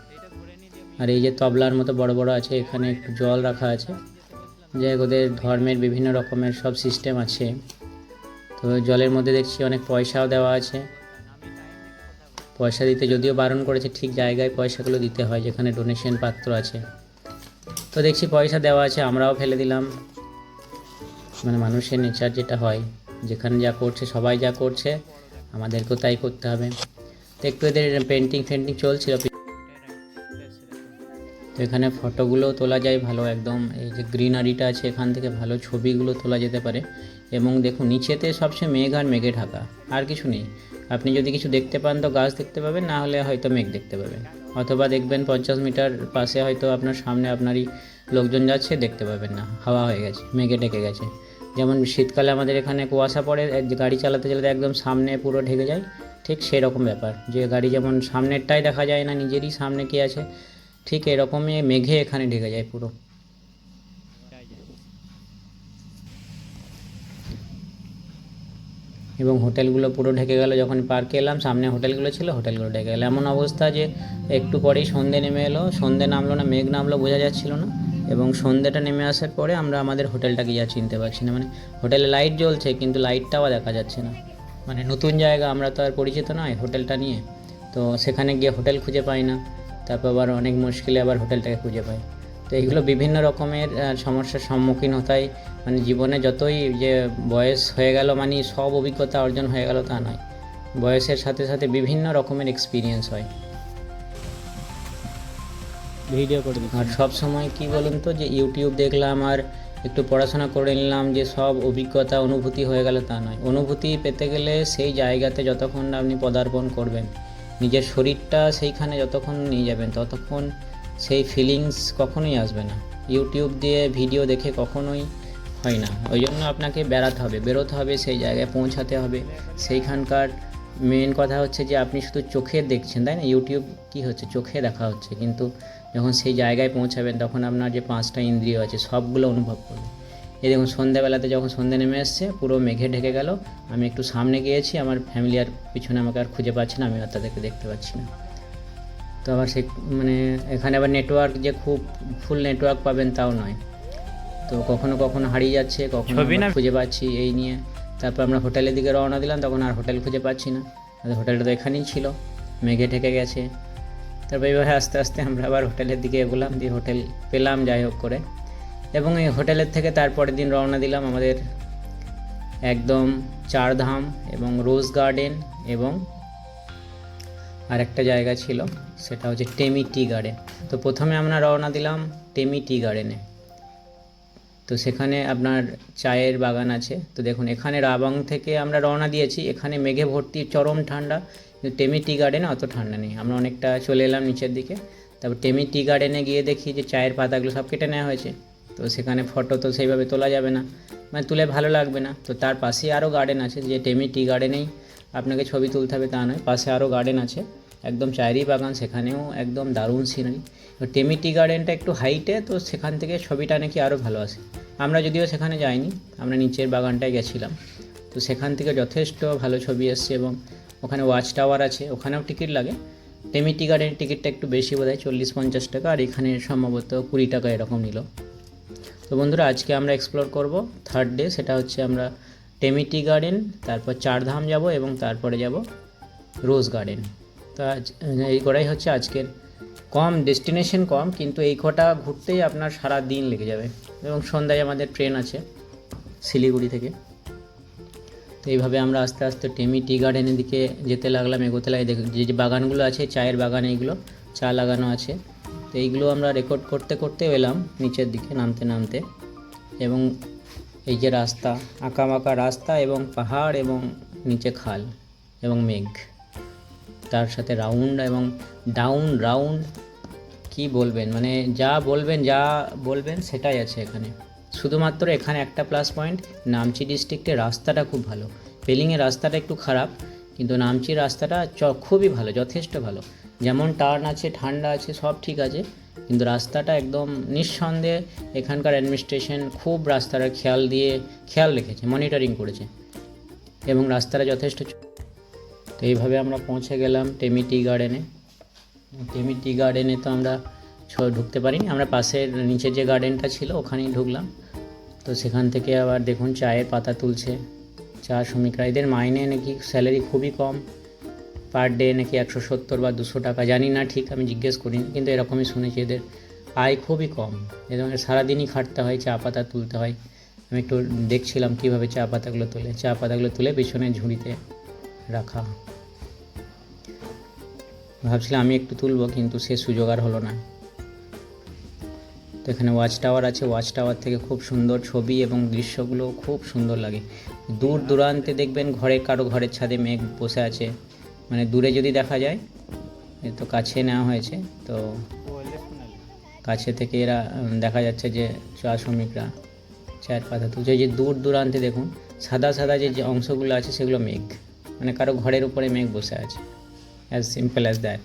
আর এই যে তবলার মতো বড় বড় আছে, এখানে একটু জল রাখা আছে, যে ওদের ধর্মের বিভিন্ন রকমের সব সিস্টেম আছে। তো জলের মধ্যে দেখছি অনেক পয়সাও দেওয়া আছে, পয়সা দিতে যদিও বারণ করেছে, ঠিক জায়গায় পয়সাগুলো দিতে হয়, যেখানে ডোনেশন পাত্র আছে। তো দেখছি পয়সা দেওয়া আছে, আমরাও ফেলে দিলাম, মানে মানুষের নেচার যেটা হয়, যেখানে যা করছে সবাই যা করছে আমাদেরকেও তাই করতে হবে। তো একটু এদের পেন্টিং চলছিল, তো এখানে ফটোগুলো তোলা যায় ভালো, একদম এই যে গ্রিনারিটা আছে এখান থেকে ভালো ছবিগুলো তোলা যেতে পারে। এবং দেখুন নিচেতে সবসময় মেঘ আর মেঘে ঢাকা, আর কিছু নেই। আপনি যদি কিছু দেখতে পান তো গাছ দেখতে পাবেন, না হলে হয়তো মেঘ দেখতে পাবেন, অথবা দেখবেন 50 মিটার পাশে হয়তো আপনার সামনে আপনারই লোকজন যাচ্ছে, দেখতে পাবেন না, হাওয়া হয়ে গেছে, মেঘে ঢেকে গেছে। যেমন শীতকালে আমাদের এখানে কুয়াশা পড়ে, গাড়ি চালাতে চালাতে একদম সামনে পুরো ঢেকে যায়, ঠিক সেই রকম ব্যাপার, যে গাড়ি যেমন সামনেরটাই দেখা যায় না, নিজেরই সামনে কে আছে, ঠিক এরকমই মেঘে এখানে ঢেকে যায় পুরো। এবং হোটেলগুলো পুরো ঢেকে গেল, যখন পার্কে এলাম সামনে হোটেলগুলো ছিল, হোটেলগুলো ঢেকে গেল। এমন অবস্থা যে একটু পরেই সন্ধে নেমে এলো, সন্ধে নামলো না মেঘ নামলো বোঝা যাচ্ছিল না, এবং সন্ধেটা নেমে আসার পরে আমরা আমাদের হোটেলটাকে যা চিনতে পারছি না, মানে হোটেলে লাইট জ্বলছে কিন্তু লাইটটাও দেখা যাচ্ছে না, মানে নতুন জায়গা, আমরা তো আর পরিচিত নয় হোটেলটা নিয়ে, তো সেখানে গিয়ে হোটেল খুঁজে পাই না, তারপর আবার অনেক মুশকিলে আবার হোটেলটাকে খুঁজে পাই। তো এইগুলো বিভিন্ন রকমের সমস্যার সম্মুখীন হতে, মানে জীবনে যতই যে বয়স হয়ে গেল মানে সব অভিজ্ঞতা অর্জন হয়ে গেল তা নয়, বয়সের সাথে সাথে বিভিন্ন রকমের এক্সপিরিয়েন্স হয়। ভিডিও করে দিচ্ছি। আর সব সময় কি বলুন তো, যে ইউটিউব দেখলাম আর একটু পড়াশোনা করে নিলাম যে সব অভিজ্ঞতা অনুভূতি হয়ে গেল তা নয়। অনুভূতি পেতে গেলে সেই জায়গাতে যতক্ষণ না আপনি পদার্পণ করবেন, নিজের শরীরটা সেইখানে যতক্ষণ নিয়ে যাবেন ততক্ষণ সেই ফিলিংস কখনোই আসবে না। ইউটিউব দিয়ে ভিডিও দেখে কখনোই হয় না। ওই জন্য আপনাকে বেরোতে হবে, সেই জায়গায় পৌঁছাতে হবে। সেইখানকার মেন কথা হচ্ছে যে আপনি শুধু চোখে দেখছেন, তাই না? ইউটিউব কি হচ্ছে, চোখে দেখা হচ্ছে, কিন্তু যখন সেই জায়গায় পৌঁছাবেন তখন আপনার যে 5টা ইন্দ্রিয় আছে সবগুলো অনুভব করবেন। এই দেখুন সন্ধ্যাবেলাতে যখন সন্ধ্যে নেমে এসছে পুরো মেঘে ঢেকে গেল, আমি একটু সামনে গিয়েছি, আমার ফ্যামিলি আর পিছনে আমাকে আর খুঁজে পাচ্ছি না, আমি আর তাদেরকে দেখতে পাচ্ছি না। তো আবার সে মানে এখানে আবার নেটওয়ার্ক যে খুব ফুল নেটওয়ার্ক পাবেন তাও নয়, তো কখনো কখনো হারিয়ে যাচ্ছে, কখনো আমরা খুঁজে পাচ্ছি, এই নিয়ে। তারপর আমরা হোটেলের দিকে রওনা দিলাম, তখন আর হোটেল খুঁজে পাচ্ছি না, হোটেলটা তো এখানেই ছিল, মেঘে ঢেকে গেছে। তারপর এইভাবে আস্তে আস্তে আমরা আবার হোটেলের দিকে এগোলাম, দিয়ে হোটেল পেলাম যাই হোক করে, এবং এই হোটেলের থেকে তারপরের দিন রওনা দিলাম আমাদের একদম চারধাম এবং রোজ গার্ডেন, এবং আর একটা জায়গা ছিল সেটা হচ্ছে টেমি টি গার্ডেন। তো প্রথমে আমরা রওনা দিলাম টেমি টি গার্ডেনে। তো সেখানে আপনার চায়ের বাগান আছে। তো দেখুন এখানে রাবাং থেকে আমরা রওনা দিয়েছি, এখানে মেঘে ভর্তি, চরম ঠান্ডা, কিন্তু টেমি টি গার্ডেনে অত ঠান্ডা নেই। আমরা অনেকটা চলে এলাম নিচের দিকে, তারপর টেমি টি গার্ডেনে গিয়ে দেখি যে চায়ের পাতাগুলো সব কেটে নেওয়া হয়েছে। তো সেখানে ফটো তো সেইভাবে তোলা যাবে না, মানে তুলে ভালো লাগবে না। তো তার পাশে আরও গার্ডেন আছে, যে টেমি টি গার্ডেনেই আপনাকে ছবি তুলতে হবে তা নয়, পাশে আরও গার্ডেন আছে, একদম চায়েরই বাগান, সেখানেও একদম দারুণ সিনারি। তো টেমি টি গার্ডেনটা একটু হাইটে, তো সেখান থেকে ছবিটা নাকি আরও ভালো আসে। আমরা যদিও সেখানে যাইনি, আমরা নিচের বাগানটায় গেছিলাম, তো সেখান থেকে যথেষ্ট ভালো ছবি এসছে। এবং ওখানে ওয়াচ টাওয়ার আছে, ওখানেও টিকিট লাগে। টেমি টি গার্ডেনের টিকিটটা একটু বেশি বোধহয়, 40-50 টাকা, আর এখানে সম্ভবত 20 টাকা এরকম নিল। তো বন্ধুরা আজকে আমরা এক্সপ্লোর করব থার্ড ডে, সেটা হচ্ছে আমরা টেমি টি গার্ডেন, তারপর চারধাম যাব, এবং তারপরে যাব রোজ গার্ডেন। তো এই কটাই হচ্ছে আজকের কম ডেস্টিনেশন কম, কিন্তু এই কটা ঘুরতেই আপনার সারা দিন লেগে যাবে। এবং সন্ধ্যায় আমাদের ট্রেন আছে শিলিগুড়ি থেকে। তো এইভাবে আমরা আস্তে আস্তে টেমি টি গার্ডেনের দিকে যেতে লাগলাম, এগোতে লাগে। দেখুন যে যে বাগানগুলো আছে, চায়ের বাগান, এইগুলো চা লাগানো আছে। তো এইগুলো আমরা রেকর্ড করতে করতে এলাম নিচের দিকে নামতে নামতে, এবং এই যে রাস্তা, আঁকাবাঁকা রাস্তা, এবং পাহাড়, এবং নিচে খাল, এবং মেঘ, তার সাথে রাউন্ড এবং ডাউন রাউন্ড, কি বলবেন, মানে যা বলবেন সেটাই আছে এখানে। শুধুমাত্র এখানে একটা প্লাস পয়েন্ট, নামচি ডিস্ট্রিক্টের রাস্তাটা খুব ভালো। পেলিংয়ের রাস্তাটা একটু খারাপ, কিন্তু নামচির রাস্তাটা খুবই ভালো, যথেষ্ট ভালো। যেমন টার্ন আছে, ঠান্ডা আছে, সব ঠিক আছে, কিন্তু রাস্তাটা একদম নিঃসন্দেহে এখানকার অ্যাডমিনিস্ট্রেশন খুব রাস্তাটা খেয়াল রেখেছে, মনিটরিং করেছে, এবং রাস্তাটা যথেষ্ট। তো এইভাবে আমরা পৌঁছে গেলাম টেমি টি গার্ডেনে। টেমি টি গার্ডেনে তো আমরা ঢুকতে পারিনি, আমরা পাশের নিচের যে গার্ডেনটা ছিল ওখানেই ঢুকলাম। তো সেখান থেকে আবার দেখুন চায়ের পাতা তুলছে চা শ্রমিকরা। এদের মাইনে নাকি স্যালারি খুবই কম, পার ডে নাকি 170 বা 200 টাকা, জানি না ঠিক, আমি জিজ্ঞেস করিনি, কিন্তু এরকমই শুনেছি। এদের আয় খুবই কম, এবং সারাদিনই খাটতে হয়, চা পাতা তুলতে হয়। আমি একটু দেখছিলাম কীভাবে চা পাতাগুলো তুলে পিছনে ঝুড়িতে রাখা। ভাবছিলাম আমি একটু তুলব, কিন্তু সে সুযোগ আর হলো না। তো এখানে ওয়াচ টাওয়ার আছে, ওয়াচ টাওয়ার থেকে খুব সুন্দর ছবি এবং দৃশ্যগুলো খুব সুন্দর লাগে। দূর দূরান্তে দেখবেন কারো ঘরের ছাদে মেঘ বসে আছে, মানে দূরে যদি দেখা যায় এ তো কাছে নেওয়া হয়েছে, তো কাছে থেকে এরা দেখা যাচ্ছে যে চা শ্রমিকরা চায়ের পাতা তুলছে। এই যে দূর দূরান্তে দেখুন সাদা সাদা যে অংশগুলো আছে সেগুলো মেঘ, মানে কারো ঘরের উপরে মেঘ বসে আছে, অ্যাজ সিম্পল অ্যাজ দ্যাট।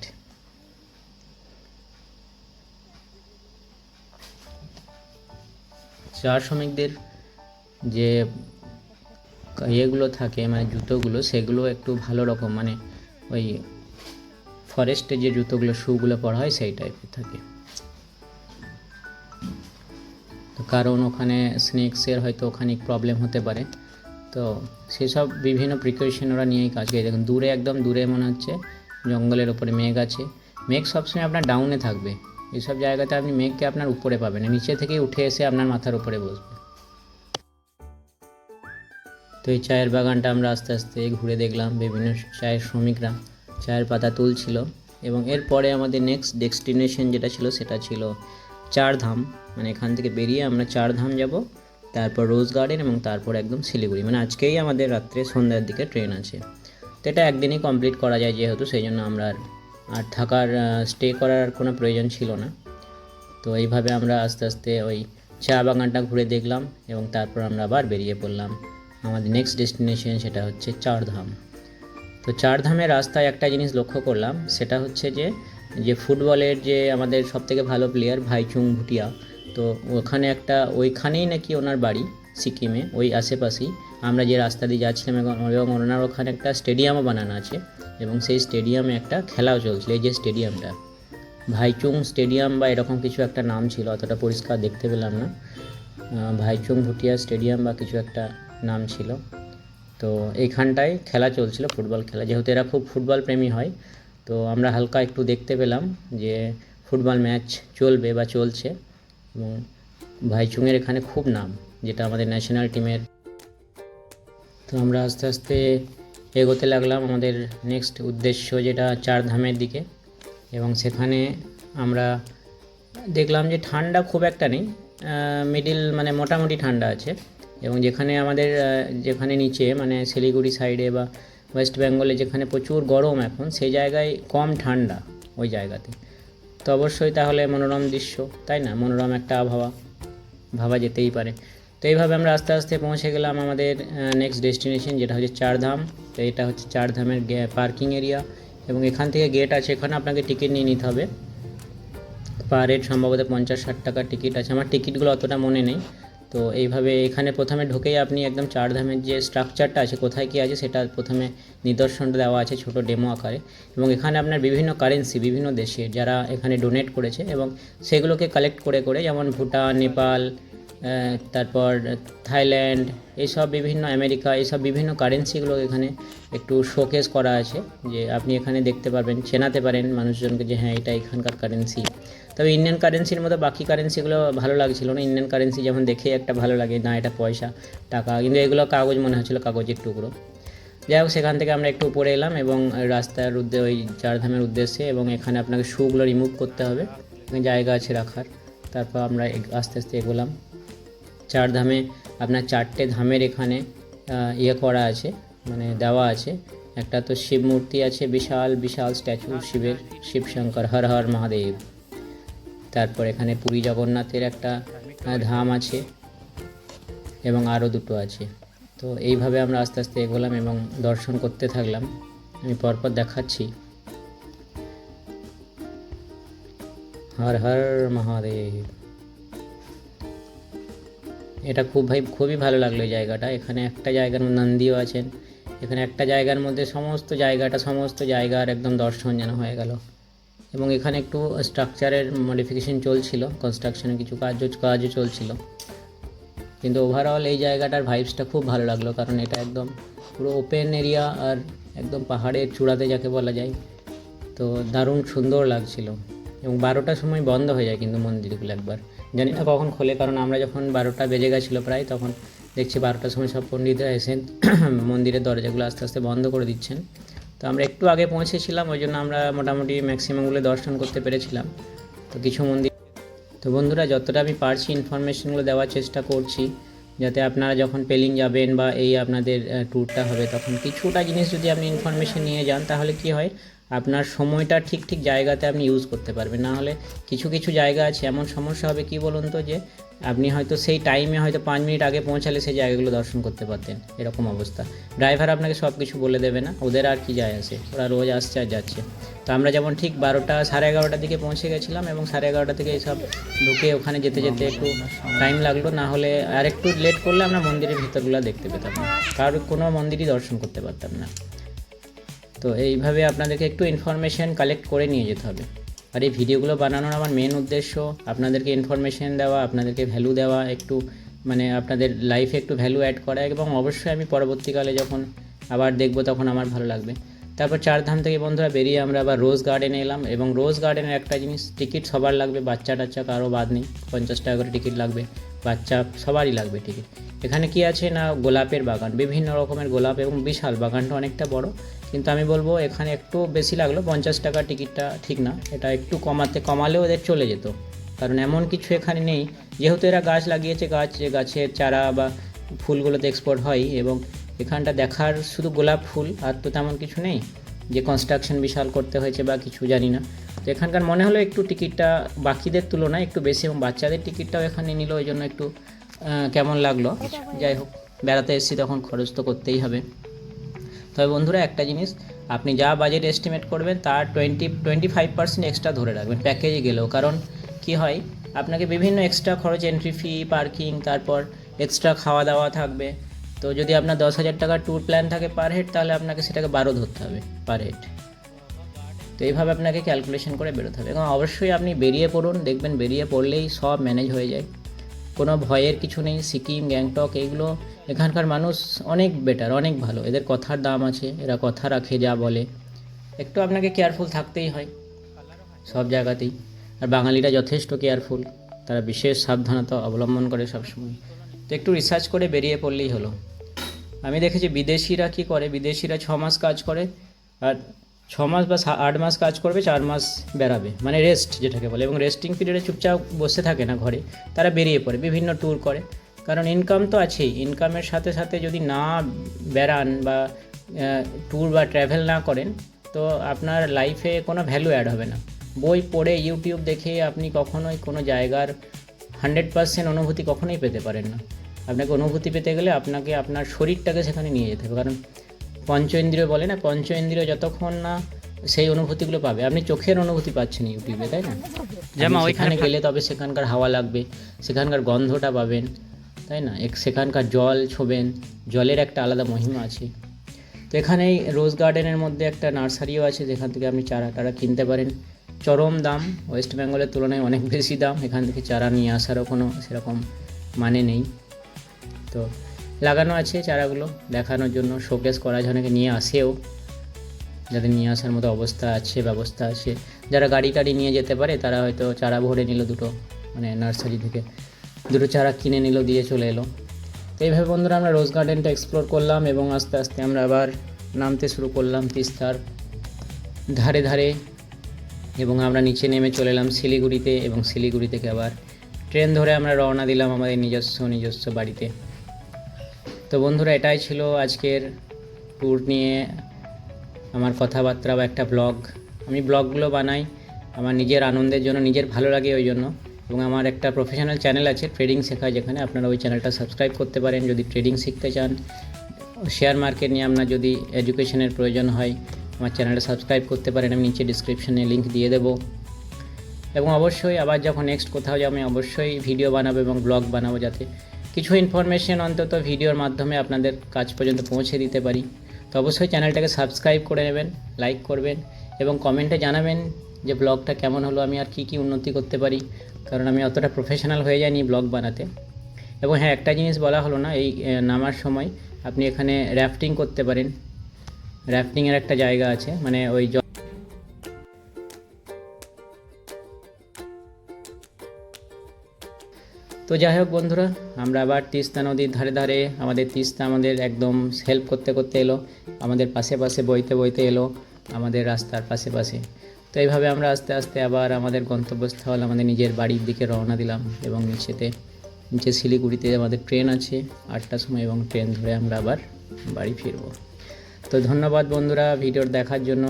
চা শ্রমিকদের যে ইয়েগুলো থাকে মানে জুতোগুলো, সেগুলো একটু ভালো রকম, মানে ওই ফরেস্টে যে জুতোগুলো শুগুলো পরা হয় সেই টাইপের থাকে। তো কারণ ওখানে স্নেকসের হয়তো ওখানে প্রবলেম হতে পারে, তো সেসব বিভিন্ন প্রিকশন ওরা নিয়েই কাজ করে। দেখুন দূরে, একদম দূরে মনে হচ্ছে জঙ্গলের ওপরে মেঘ আছে। মেঘ সবসময় আপনার ডাউনে থাকবে, এইসব জায়গাতে আপনি মেঘকে আপনার উপরে পাবেন না, নিচে থেকেই উঠে এসে আপনার মাথার উপরে বসবে। তো এই চায়ের বাগানটা আমরা আস্তে আস্তে ঘুরে দেখলাম, বিভিন্ন চায়ের শ্রমিকরা চায়ের পাতা তুলছিল। এবং এরপরে আমাদের নেক্সট ডেস্টিনেশন যেটা ছিল সেটা ছিল চারধাম, মানে এখান থেকে বেরিয়ে আমরা চারধাম যাব, তারপর রোজ গার্ডেন এবং তারপর একদম শিলিগুড়ি। মানে আজকেই আমাদের রাত্রে সন্ধ্যার দিকে ট্রেন আছে, তো এটা একদিনই কমপ্লিট করা যায় যেহেতু, সেই জন্য আমরা আর থাকার স্টে করার কোনো প্রয়োজন ছিল না। তো এইভাবে আমরা আস্তে আস্তে ওই চা বাগানটা ঘুরে দেখলাম এবং তারপর আমরা আবার বেরিয়ে পড়লাম আমাদের নেক্সট ডেস্টিনেশন, সেটা হচ্ছে চারধাম। তো চারধামের রাস্তায় একটা জিনিস লক্ষ্য করলাম, সেটা হচ্ছে যে ফুটবলের যে আমাদের সবথেকে ভালো প্লেয়ার ভাইচুং ভুটিয়া, তো ওখানে ওইখানেই নাকি ওনার বাড়ি, সিকিমে ওই আশেপাশেই আমরা যে রাস্তা দিয়ে যাচ্ছিলাম, এবং ওনার ওখানে একটা স্টেডিয়ামও বানানো আছে এবং সেই স্টেডিয়ামে একটা খেলাও চলছিল। এই যে স্টেডিয়ামটা ভাইচুং স্টেডিয়াম বা এরকম কিছু একটা নাম ছিল, অতটা পরিষ্কার দেখতে পেলাম না, ভাইচুং ভুটিয়া স্টেডিয়াম বা কিছু একটা নাম ছিল। তো এইখানটায় খেলা চলছিল, ফুটবল খেলা, যেহেতু এরা খুব ফুটবল প্রেমী হয়, তো আমরা হালকা একটু দেখতে পেলাম যে ফুটবল ম্যাচ চলবে বা চলছে। এবং ভাইচুংয়ের এখানে খুব নাম, যেটা আমাদের ন্যাশনাল টিমের। তো আমরা আস্তে আস্তে এগোতে লাগলাম আমাদের নেক্সট উদ্দেশ্য, যেটা চারধামের দিকে। এবং সেখানে আমরা দেখলাম যে ঠান্ডা খুব একটা নেই, মিডিল মানে মোটামুটি ঠান্ডা আছে। এবং যেখানে নিচে মানে শিলিগুড়ি সাইডে বা ওয়েস্ট বেঙ্গলে যেখানে প্রচুর গরম এখন, সেই জায়গায় কম ঠান্ডা ওই জায়গাতে। তো অবশ্যই তাহলে মনোরম দৃশ্য, তাই না, মনোরম একটা আবহাওয়া ভাবা যেতেই পারে। তো এইভাবে আমরা আস্তে আস্তে পৌঁছে গেলাম আমাদের নেক্সট ডেস্টিনেশন, যেটা হচ্ছে চারধাম। তো এটা হচ্ছে চারধামের পার্কিং এরিয়া, এবং এখান থেকে গেট আছে, এখানে আপনাকে টিকিট নিয়ে নিতে হবে। পার হেড সম্ভবত 50-60 টাকার টিকিট আছে, আমার টিকিটগুলো অতটা মনে নেই। তো এইভাবে এখানে প্রথমে ঢুকেই আপনি একদম চারধামের যে স্ট্রাকচারটা আছে, কোথায় কী আছে সেটা প্রথমে নিদর্শনটা দেওয়া আছে ছোট ডেমো আকারে। এবং এখানে আপনার বিভিন্ন কারেন্সি, বিভিন্ন দেশের যারা এখানে ডোনেট করেছে এবং সেগুলোকে কালেক্ট করে করে, যেমন ভুটান, নেপাল, তারপর থাইল্যান্ড, এইসব বিভিন্ন আমেরিকা, এইসব বিভিন্ন কারেন্সিগুলো এখানে একটু শোকেস করা আছে, যে আপনি এখানে দেখতে পারবেন, চেনাতে পারেন মানুষজনকে যে হ্যাঁ এটা এখানকার কারেন্সি। তবে ইন্ডিয়ান কারেন্সির মতো বাকি কারেন্সিগুলো ভালো লাগছিল না। ইন্ডিয়ান কারেন্সি যেমন দেখে একটা ভালো লাগে, না এটা পয়সা টাকা, কিন্তু এগুলো কাগজ মনে হচ্ছিলো, কাগজের টুকরো। যাই হোক, সেখান থেকে আমরা একটু উপরে এলাম এবং রাস্তার ওই চারধামের উদ্দেশ্যে, এবং এখানে আপনাকে শুগুলো রিমুভ করতে হবে, জায়গা আছে রাখার। তারপর আমরা আস্তে আস্তে এগোলাম। চারধামে আপনার 4টে ধামের এখানে ইয়ে করা আছে, মানে দেওয়া আছে। একটা তো শিব মূর্তি আছে, বিশাল বিশাল স্ট্যাচু শিবের, শিব শঙ্কর হর হর মহাদেব। তারপর এখানে পুরী জগন্নাথের একটা ধাম আছে এবং আরও দুটো আছে। তো এইভাবে আমরা আস্তে আস্তে এগোলাম এবং দর্শন করতে থাকলাম, আমি পরপর দেখাচ্ছি। হর হর মহাদেব। এটা খুবই ভালো লাগলো এই জায়গাটা। এখানে একটা জায়গার মধ্যে নন্দীও আছেন, এখানে একটা জায়গার মধ্যে সমস্ত জায়গার একদম দর্শন যেন হয়ে গেল। এবং এখানে একটু স্ট্রাকচারের মডিফিকেশন চলছিল, কনস্ট্রাকশনের কিছু কাজও চলছিল, কিন্তু ওভারঅল এই জায়গাটার ভাইবসটা খুব ভালো লাগলো, কারণ এটা একদম পুরো ওপেন এরিয়া আর একদম পাহাড়ের চূড়াতে যাকে বলা যায়। তো দারুণ সুন্দর লাগছিল। এবং 12টার সময় বন্ধ হয়ে যায় কিন্তু মন্দিরগুলো, একবার জানি না কখন খোলে, কারণ আমরা যখন 12টা বেজে গেছিলো প্রায়, তখন দেখছি 12টার সময় সব পণ্ডিতরা এসে মন্দিরের দরজাগুলো আস্তে আস্তে বন্ধ করে দিচ্ছেন। তো আমরা একটু আগে পৌঁছেছিলাম, ওই জন্য আমরা মোটামুটি ম্যাক্সিমামগুলো দর্শন করতে পেরেছিলাম। তো কিছু মন্দির, তো বন্ধুরা যতটা আমি পারছি ইনফরমেশনগুলো দেওয়ার চেষ্টা করছি, যাতে আপনারা যখন পেলিং যাবেন বা এই আপনাদের ট্যুরটা হবে, তখন কিছুটা জিনিস যদি আপনি ইনফরমেশন নিয়ে যান, তাহলে কি হয়, আপনার সময়টা ঠিক ঠিক জায়গাতে আপনি ইউজ করতে পারবেন। না হলে কিছু কিছু জায়গা আছে এমন সমস্যা হবে কি বলুন তো, যে আপনি হয়তো সেই টাইমে হয়তো 5 মিনিট আগে পৌঁছালে সেই জায়গাগুলো দর্শন করতে পারতেন, এরকম অবস্থা। ড্রাইভার আপনাকে সব কিছু বলে দেবে না, ওদের আর কি যায় আসে, ওরা রোজ আসছে আর যাচ্ছে। তো আমরা যেমন ঠিক 12টা সাড়ে 11টার দিকে পৌঁছে গেছিলাম এবং সাড়ে 11টা থেকে এইসব ঢুকে ওখানে যেতে যেতে একটু টাইম লাগলো, না হলে আর একটু লেট করলে আমরা মন্দিরের ভিতরগুলো দেখতে পেতাম না, কারোর কোনো মন্দিরই দর্শন করতে পারতাম না। তো এইভাবে আপনাদেরকে একটু ইনফরমেশান কালেক্ট করে নিয়ে যেতে হবে। আর এই ভিডিওগুলো বানানোর আমার মেন উদ্দেশ্য আপনাদেরকে ইনফরমেশান দেওয়া, আপনাদেরকে ভ্যালু দেওয়া, একটু মানে আপনাদের লাইফে একটু ভ্যালু অ্যাড করা, এবং অবশ্যই আমি পরবর্তীকালে যখন আবার দেখব তখন আমার ভালো লাগবে। তারপর চারধাম থেকে বন্ধুরা বেরিয়ে আমরা আবার রোজ গার্ডেনে এলাম, এবং রোজ গার্ডেনের একটা জিনিস, টিকিট সবার লাগবে, বাচ্চা টাচ্চা কারো বাদ নেই, 50 টাকা করে টিকিট লাগবে, বাচ্চা সবারই লাগবে টিকিট। এখানে কি আছে না, গোলাপের বাগান, বিভিন্ন রকমের গোলাপ, এবং বিশাল বাগানটা অনেকটা বড়। কিন্তু আমি বলবো এখানে একটু বেশি লাগলো, 50 টাকা টিকিটটা ঠিক না, এটা একটু কমালেও এদের চলে যেত, কারণ এমন কিছু এখানে নেই, যেহেতু এরা গাছ লাগিয়েছে, গাছের চারা বা ফুলগুলোতে এক্সপোর্ট হয়, এবং এখানটা দেখার শুধু গোলাপ ফুল, আর তো তেমন কিছু নেই যে কনস্ট্রাকশন বিশাল করতে হয়েছে বা কিছু জানি না। তো এখানকার মনে হলো একটু টিকিটটা বাকিদের তুলনায় একটু বেশি, এবং বাচ্চাদের টিকিটটাও এখানে নিল, ওই জন্য একটু কেমন লাগলো। যাই হোক, বেড়াতে এসেছি তখন খরচ তো করতেই হবে। তবে বন্ধুরা একটা জিনিস, আপনি যা বাজেট এস্টিমেট করবেন তার 25% এক্সট্রা ধরে রাখবেন প্যাকেজে গেলেও, কারণ কি হয়, আপনাকে বিভিন্ন এক্সট্রা খরচ, এন্ট্রি ফি, পার্কিং, তারপর এক্সট্রা খাওয়া দাওয়া থাকবে। তো যদি আপনার 10,000 টাকার ট্যুর প্ল্যান থাকে পার হেড, তাহলে আপনাকে সেটাকে 12 ধরতে হবে পার হেড। তো এইভাবে আপনাকে ক্যালকুলেশন করে বেরোতে হবে, এবং অবশ্যই আপনি বেরিয়ে পড়ুন, দেখবেন বেরিয়ে পড়লেই সব ম্যানেজ হয়ে যায়, কোনো ভয়ের কিছু নেই। সিকিম, গ্যাংটক, এইগুলো এখানকার মানুষ অনেক বেটার, অনেক ভালো, এদের কথার দাম আছে, এরা কথা রাখে যা বলে। একটু আপনাকে কেয়ারফুল থাকতেই হয় সব জায়গাতেই, আর বাঙালিরা যথেষ্ট কেয়ারফুল, তারা বিশেষ সাবধানতা অবলম্বন করে সবসময়। তো একটু রিসার্চ করে বেরিয়ে পড়লেই হলো। আমি দেখেছি বিদেশিরা কি করে, বিদেশিরা 6 মাস কাজ করে, আর 6 মাস বা 8 মাস কাজ করবে, 4 মাস বেরাবে, মানে রেস্ট যেটাকে বলে, এবং রেস্টিং পিরিয়ডে চুপচাপ বসে থাকে না ঘরে, তারা বেরিয়ে পড়ে, বিভিন্ন ট্যুর করে, কারণ ইনকাম তো আছেই। ইনকামের সাথে সাথে যদি না বেরান বা ট্যুর বা ট্র্যাভেল না করেন, তো আপনার লাইফে কোনো ভ্যালু অ্যাড হবে না। বই পড়ে, ইউটিউব দেখে আপনি কখনোই কোনো জায়গার 100% অনুভূতি কখনোই পেতে পারেন না। আপনাকে অনুভূতি পেতে গেলে আপনাকে আপনার শরীরটাকে সেখানে নিয়ে যেতে হবে, কারণ পঞ্চ ইন্দ্রিয় বলে না, পঞ্চ ইন্দ্রিয় যতক্ষণ না সেই অনুভূতিগুলো পাবে, আপনি চোখের অনুভূতি পাচ্ছেন ইউটিউবে, তাই না? যেমন ওইখানে গেলে তবে সেখানকার হাওয়া লাগবে, সেখানকার গন্ধটা পাবেন, তাই না? সেখানকার জল ছোবেন, জলের একটা আলাদা মহিমা আছে। তো এখানেই রোজ গার্ডেনের মধ্যে একটা নার্সারিও আছে, যেখান থেকে আপনি চারা কিনতে পারেন। চরম দাম, ওয়েস্ট বেঙ্গলের তুলনায় অনেক বেশি দাম, এখান থেকে চারা নিয়ে আসারও কোনো সেরকম মানে নেই। তো লাগানো আছে চারাগুলো দেখানোর জন্য, শোকেস করার জন্য, নিয়ে আসেও, যাদের নিয়ে আসার মতো অবস্থা আছে, ব্যবস্থা আছে, যারা গাড়ি নিয়ে যেতে পারে তারা হয়তো চারা ভরে নিল দুটো, মানে নার্সারি থেকে দুটো চারা কিনে নিল, দিয়ে চলে এলো। তো এইভাবে বন্ধুরা আমরা রোজ গার্ডেনটা এক্সপ্লোর করলাম, এবং আস্তে আস্তে আমরা আবার নামতে শুরু করলাম তিস্তার ধারে ধারে, এবং আমরা নিচে নেমে চলে এলাম শিলিগুড়িতে, এবং শিলিগুড়ি থেকে আবার ট্রেন ধরে আমরা রওনা দিলাম আমাদের নিজস্ব বাড়িতে। তো বন্ধুরা এটাই ছিল আজকের ট্যুর নিয়ে আমার কথাবার্তা বা একটা ব্লগ। আমি ব্লগগুলো বানাই আমার নিজের আনন্দের জন্য, নিজের ভালো লাগে ওই জন্য, এবং আমার একটা প্রফেশনাল চ্যানেল আছে ট্রেডিং শেখায়, যেখানে আপনারা ওই চ্যানেলটা সাবস্ক্রাইব করতে পারেন যদি ট্রেডিং শিখতে চান, শেয়ার মার্কেট নিয়ে আপনার যদি এডুকেশনের প্রয়োজন হয়, আমার চ্যানেলটা সাবস্ক্রাইব করতে পারেন, আমি নিচে ডিসক্রিপশনে লিঙ্ক দিয়ে দেবো। এবং অবশ্যই আবার যখন নেক্সট কোথাও যাবো আমি অবশ্যই ভিডিও বানাবো এবং ব্লগ বানাবো, যাতে কিছু ইনফরমেশন অন্তত ভিডিওর মাধ্যমে আপনাদের কাছ পর্যন্ত পৌঁছে দিতে পারি। তো অবশ্যই চ্যানেলটাকে সাবস্ক্রাইব করে নেবেন, লাইক করবেন, এবং কমেন্টে জানাবেন যে ব্লগটা কেমন হলো, আমি আর কি উন্নতি করতে পারি, কারণ আমি অতটা প্রফেশনাল হয়ে যাইনি ব্লগ বানাতে। এবং হ্যাঁ, একটা জিনিস বলা হলো না, এই নামার সময় আপনি এখানে র্যাফটিং করতে পারেন, র্যাফটিংয়ের একটা জায়গা আছে, মানে ওই তো যাই হোক বন্ধুরা, আমরা আবার তিস্তা নদীর ধারে ধারে, আমাদের তিস্তা আমাদের একদম হেল্প করতে করতে এলো, আমাদের পাশে বইতে এলো আমাদের রাস্তার পাশে। তো এইভাবে আমরা আস্তে আস্তে আবার আমাদের গন্তব্যস্থল, আমাদের নিজের বাড়ির দিকে রওনা দিলাম, এবং নিচে শিলিগুড়িতে আমাদের ট্রেন আছে 8টার সময়, এবং ট্রেন ধরে আমরা আবার বাড়ি ফিরব। তো ধন্যবাদ বন্ধুরা ভিডিওর দেখার জন্য,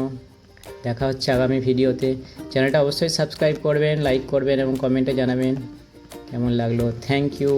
দেখা হচ্ছে আগামী ভিডিওতে। চ্যানেলটা অবশ্যই সাবস্ক্রাইব করবেন, লাইক করবেন এবং কমেন্টে জানাবেন কেমন লাগলো। Thank you.